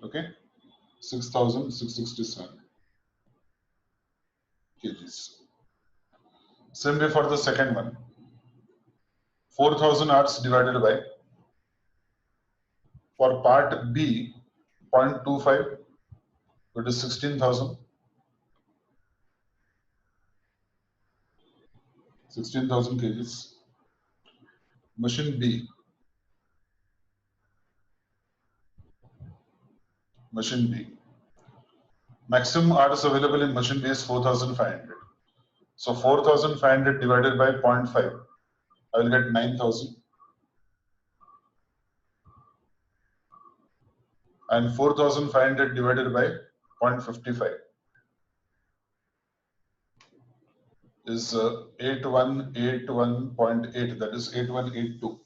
Okay, 6,667 kgs. Same way for the second one. 4,000 hours divided by, for part B, 0.25, it is 16,000. 16,000 kgs. Machine B. Machine B. Maximum hours available in machine B is 4,500. So 4,500 divided by 0.5, I will get 9,000. And 4,500 divided by 0.55 is 8181.8, that is 8182.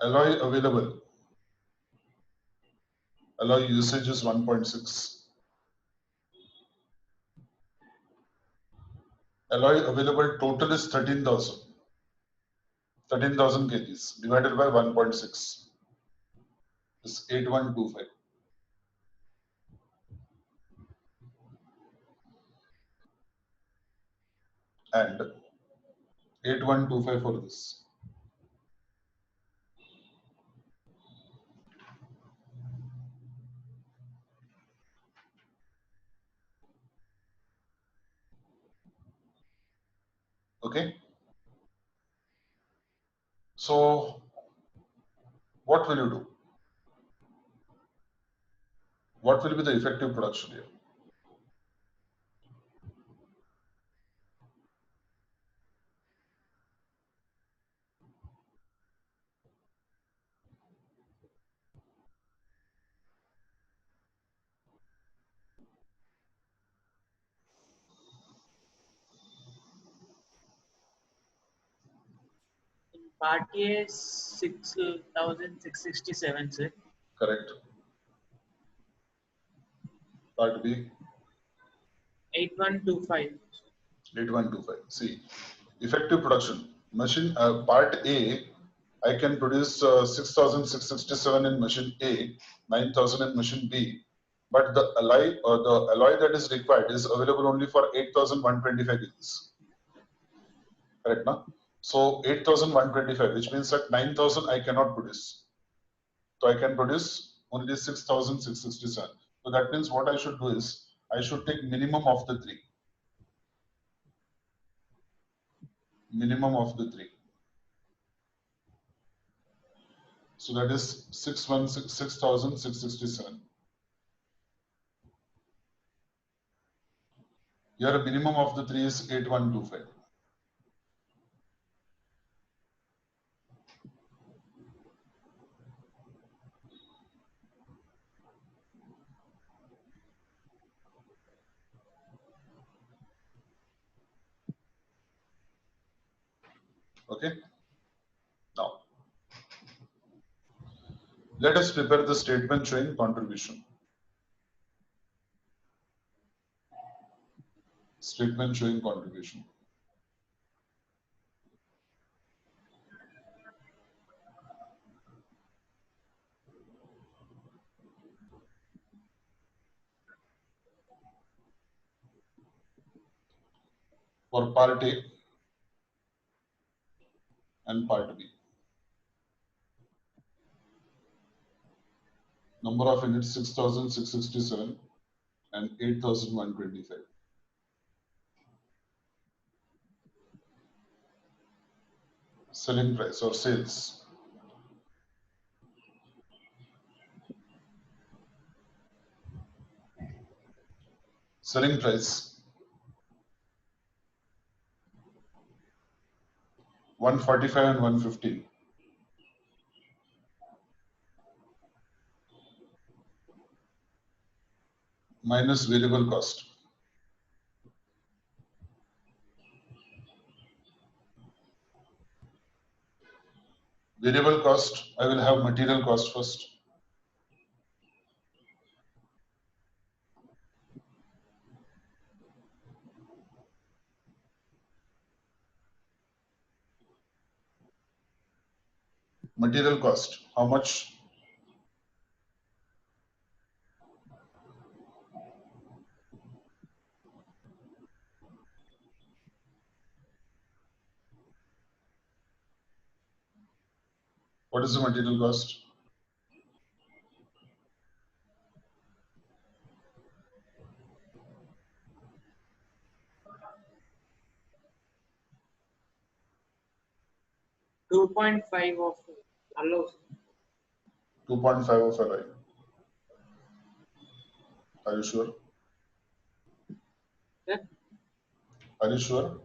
Alloy available. Alloy usage is 1.6. Alloy available total is 13,000. 13,000 kgs divided by 1.6 is 8125. And 8125 for this. Okay. So what will you do? What will be the effective production here? In part A, 6,667, sir. Correct. Part B, 8125. 8125. See, effective production. Machine part A, I can produce 6,667 in machine A, 9,000 in machine B. But the alloy that is required is available only for 8,125 kgs. Correct, no? So 8,125, which means that 9,000 I cannot produce. So I can produce only 6,667. So that means what I should do is I should take minimum of the three. Minimum of the three. So that is 6,667. Here a minimum of the three is 8125. Okay. Now, let us prepare the statement showing contribution. Statement showing contribution. For part A and part B. Number of units 6,667 and 8,125. Selling price or sales. Selling price 145 and 115. Minus variable cost. Variable cost, I will have material cost first. Material cost, how much? What is the material cost? $2.5 of allows. 2.5 of alloy. Are you sure? Sir, Are you sure?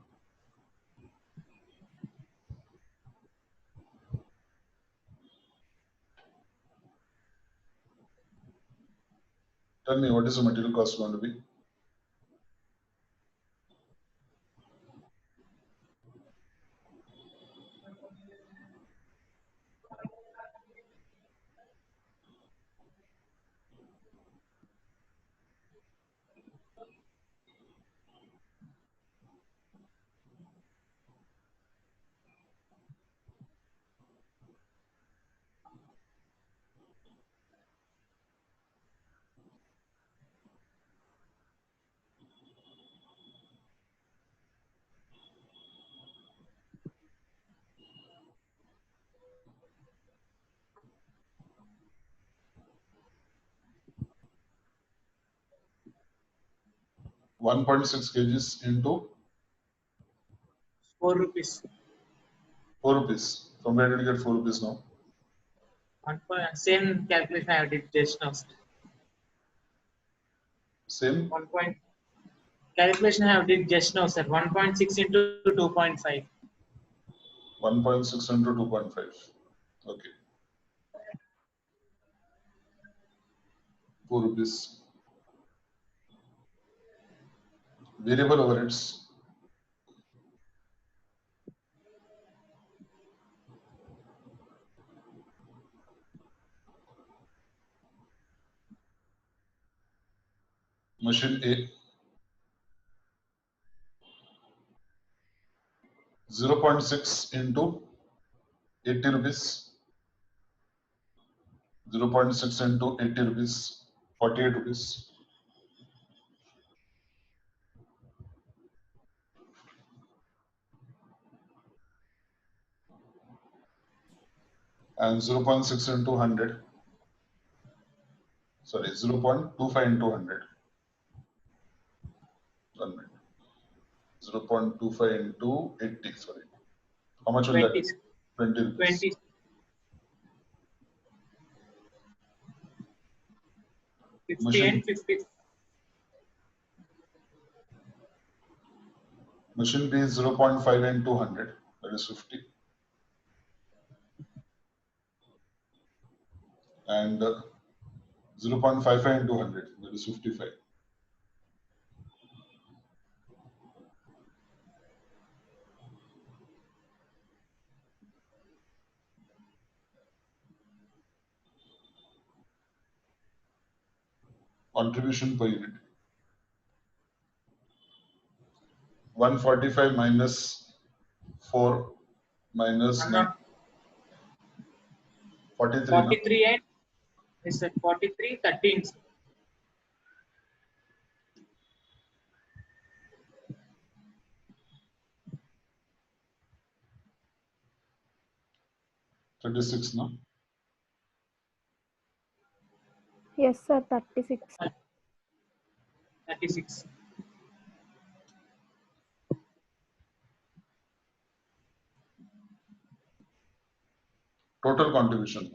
Tell me, what is the material cost going to be? ₹1.6 kgs into 4 rupees. ₹4. From where did you get ₹4 now? Same calculation I did just now. Same 1 point calculation I did just now, sir. 1.6 into 2.5. 1.6 into 2.5. Okay. ₹4. Variable overheads. Machine A, 0.6 into 80 rupees. 0.6 into 80 rupees, 48 rupees. And 0.6 into 100. Sorry, 0.25 into 100. 1 minute. 0.25 into 80. Sorry. How much will that 20. be? 20 rupees. 20. 50 Machine, and 50. machine B is 0.5 into 100. That is 50. And 0.55 into 100. That is 55. Contribution per unit. 145 minus 4 minus 9, 43. 43 and is that 43, 13. 36. No? Yes, sir. 36. 36. Total contribution.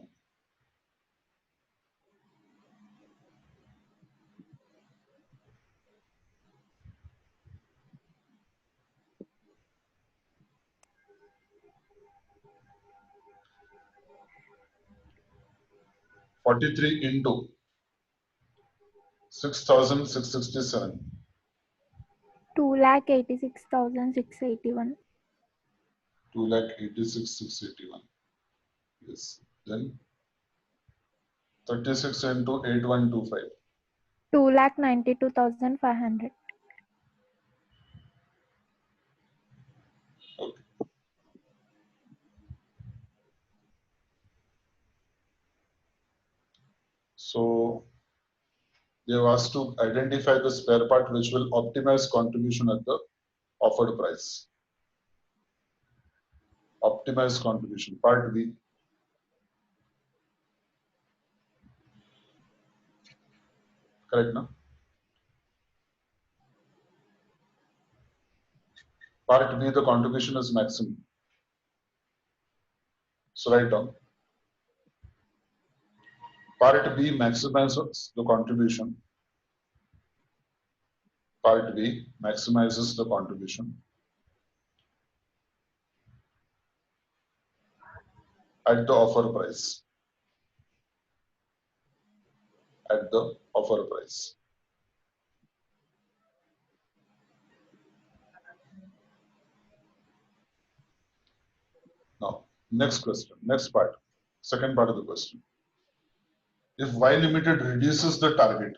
43 into 6,667. 2,86,681. 2,86,681. Yes. Then 36 into 8125. 2,92,500. Okay. So they have asked to identify the spare part which will optimize contribution at the offered price. Optimize contribution. Part B. Correct, no? Part B, the contribution is maximum. So write down. Part B maximizes the contribution. Part B maximizes the contribution at the offer price. At the offer price. Now, next question, next part, second part of the question. If Y Limited reduces the target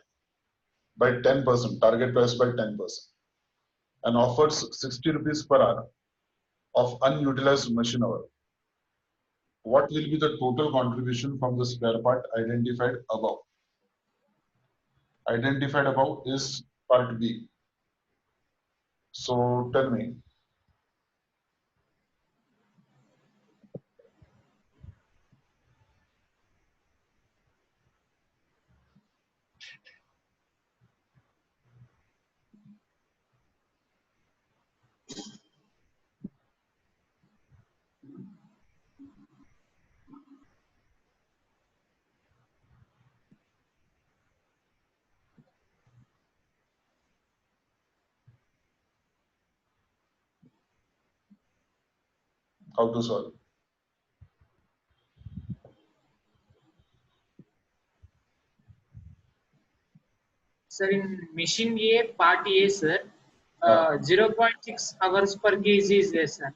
by 10%, target price by 10%, and offers 60 rupees per hour of unutilized machine hour, what will be the total contribution from the spare part identified above? Identified above is part B. So tell me, how to solve? Sir, in machine A, part A, sir, Ah. 0.6 hours per kg is there, sir.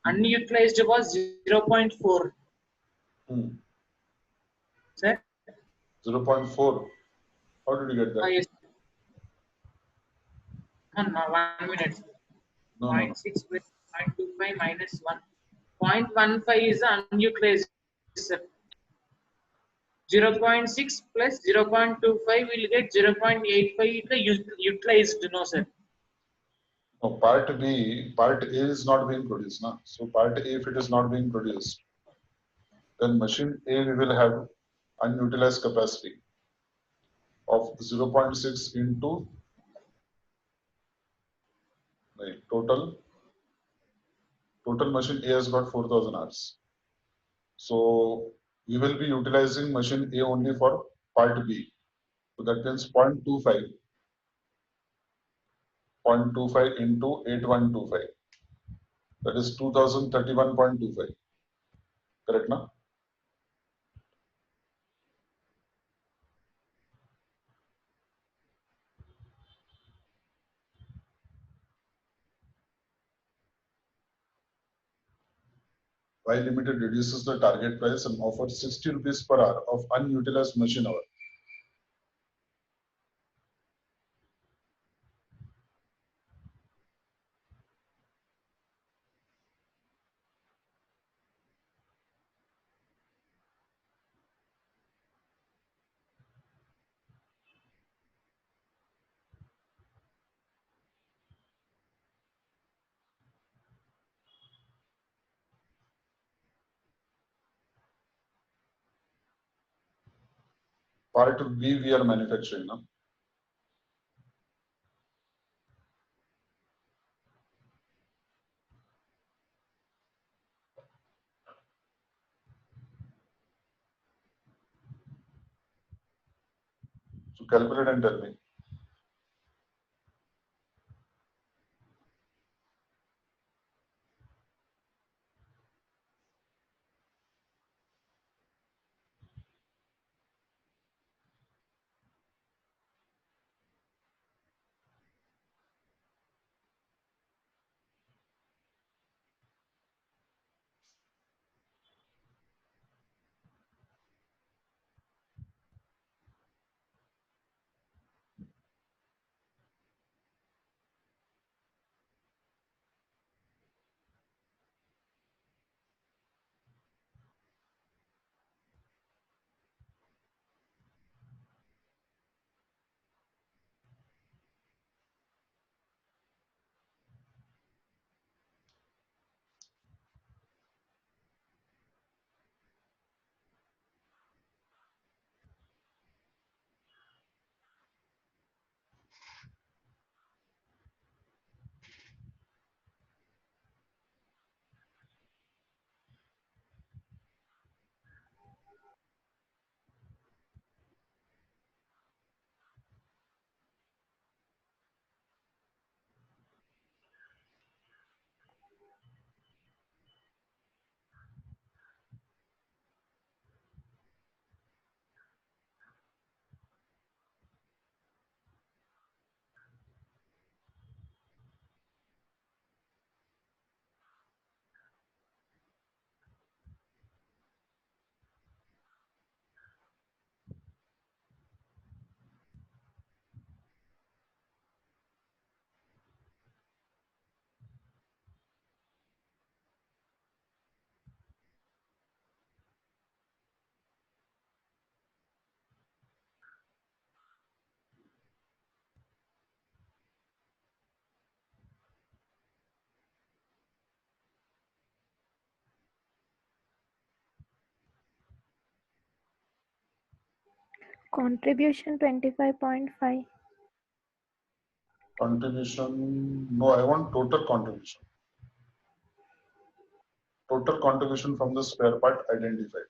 Unutilized was 0.4, sir. 0.4. How did you get that? Yes. No, 1 minute. No, no, no. 0.6 plus 0.25 minus 1. 0.15 is unutilized, sir. 0.6 plus 0.25 will get 0.85 the utilized, no, sir. No, part B, part A is not being produced. Na? So part A, if it is not being produced, then machine A we will have unutilized capacity of 0.6 into total machine A has got 4,000 hours. So we will be utilizing machine A only for part B. So that means 0.25 into 8125. That is 2031.25. Correct, na? Y Limited reduces the target price and offers 60 rupees per hour of unutilized machine hour. Part B we are manufacturing now. So calculate and tell me. Contribution 25.5. Contribution, no, I want total contribution. Total contribution from the spare part identified.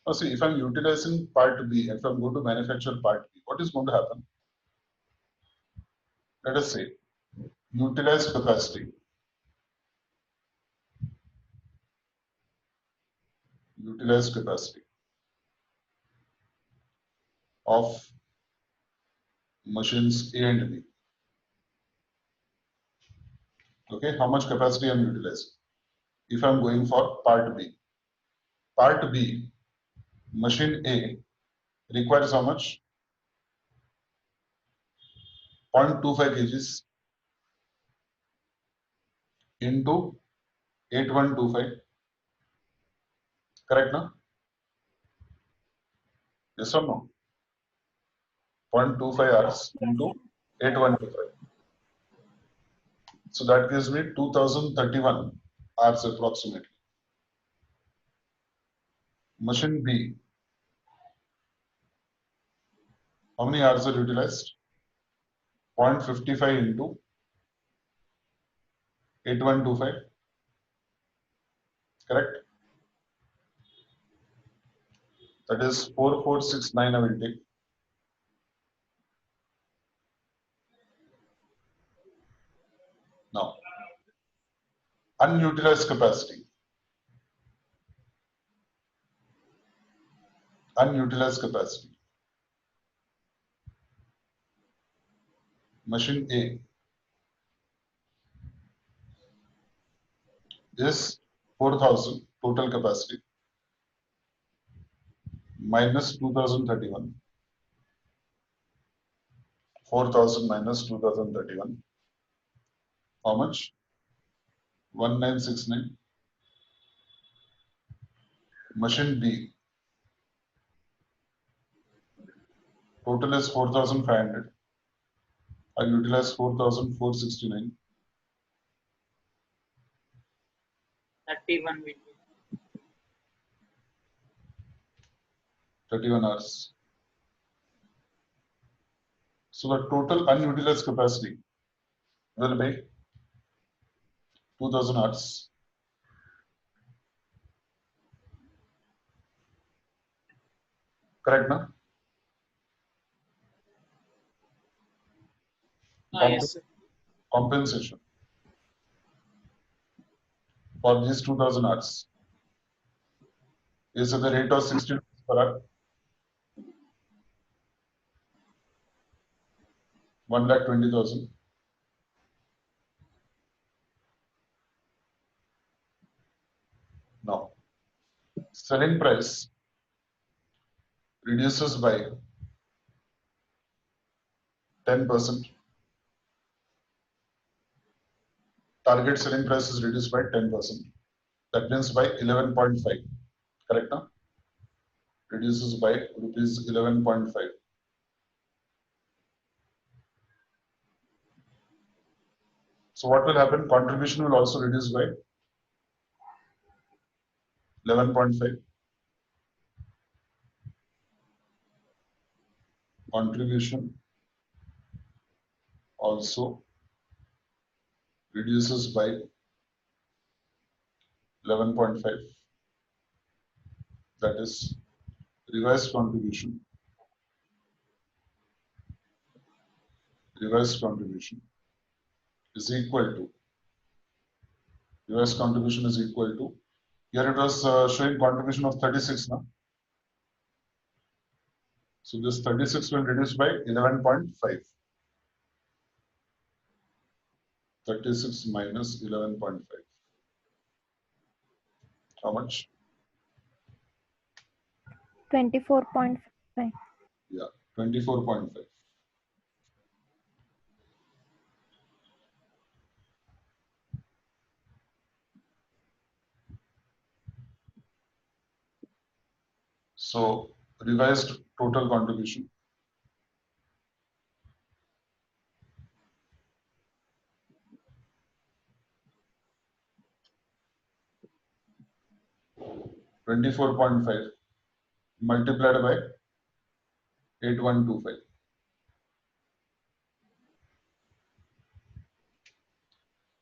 Now see, if I'm utilizing part B, if I'm going to manufacture part B, what is going to happen? Let us say, utilized capacity. Utilized capacity of machines A and B. Okay, how much capacity I'm utilizing? If I'm going for part B. Part B, machine A requires how much? 0.25 kgs into 8125. Correct, no? Yes or no? 0.25 hours into 8125. So that gives me 2031 hours approximately. Machine B, how many hours are utilized? 0.55 into 8125. Correct? That is 4469 I will take. Now, unutilized capacity. Unutilized capacity. Machine A is 4000 total capacity minus 2031. 4000 minus 2031. How much? 1969. Machine B total is 4500. I utilize 4469. 31 will be. 31 hours. So the total unutilized capacity will be 2000 hours. Correct, na? Yes, sir. Compensation for these 2000 hours is at the rate of 60 rupees per hour. 1,20,000. Now, selling price reduces by 10%. Target selling price is reduced by 10%. That means by 11.5. Correct, na? Reduces by rupees 11.5. So what will happen? Contribution will also reduce by 11.5. Contribution also reduces by 11.5. That is revised contribution. Revised contribution is equal to, revised contribution is equal to, here it was showing contribution of 36 now. So this 36 will reduce by 11.5. 36 minus 11.5. How much? 24.5. Yeah, 24.5. So revised total contribution. $24.5 multiplied by 8125.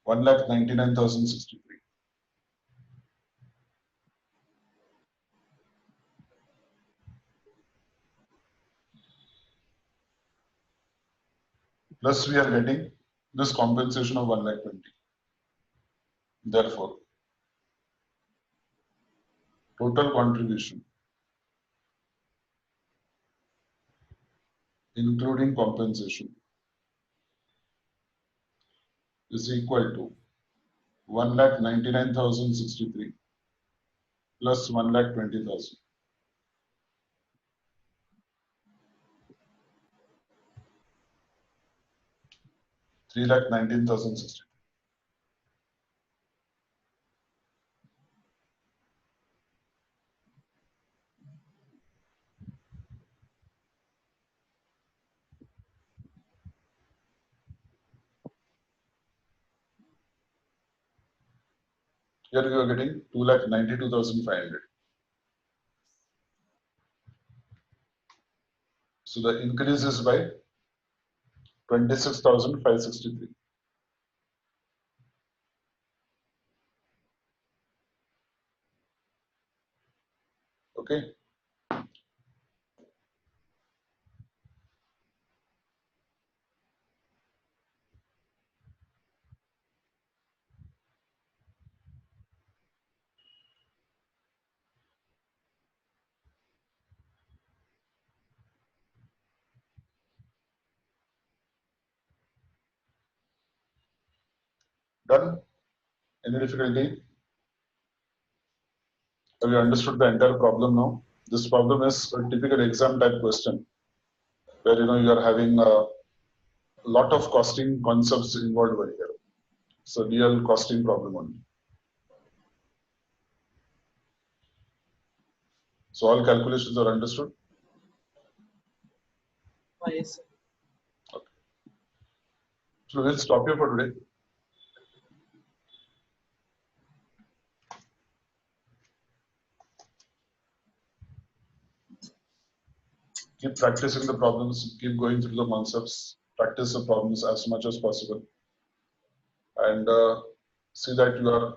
One lakh 99,063. Plus we are getting this compensation of 1 lakh 20. Therefore, total contribution including compensation is equal to 1,99,063 plus 1,20,000. 3,19,060. Here you are getting 2,92,500. So the increase is by 26,563. Okay. Done. Any difficulty? Have you understood the entire problem now? This problem is a typical exam type question where you are having a lot of costing concepts involved over here. So real costing problem only. So all calculations are understood. Yes. Okay. So we'll stop here for today. Keep practicing the problems, keep going through the concepts, practice the problems as much as possible, and see that you are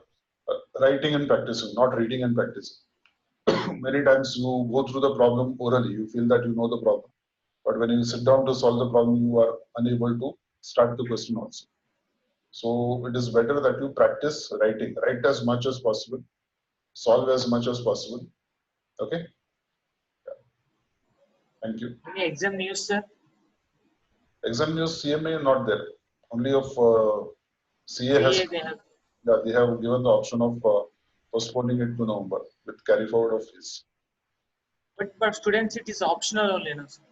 writing and practicing, not reading and practicing. Many times you go through the problem orally, you feel that you know the problem, but when you sit down to solve the problem, you are unable to start the question also. So it is better that you practice writing, write as much as possible, solve as much as possible. Okay. Thank you. Any exam news, sir? Exam news CMA not there. Only of CA has. CA they have. Yeah, they have given the option of postponing it to November with carry forward of fees. But students, it is optional only, no, sir?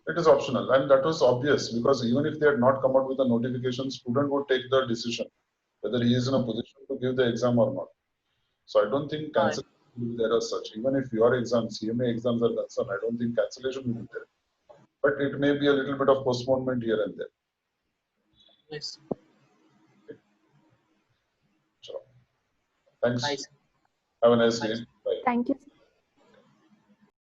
It is optional, and that was obvious because even if they had not come out with a notification, student would take the decision whether he is in a position to give the exam or not. So I don't think cancellation will be there as such. Even if your exams, CMA exams are concerned, I don't think cancellation will be there. But it may be a little bit of postponement here and there. Yes. Sure. Thanks. Nice. Have a nice day. Bye. Thank you.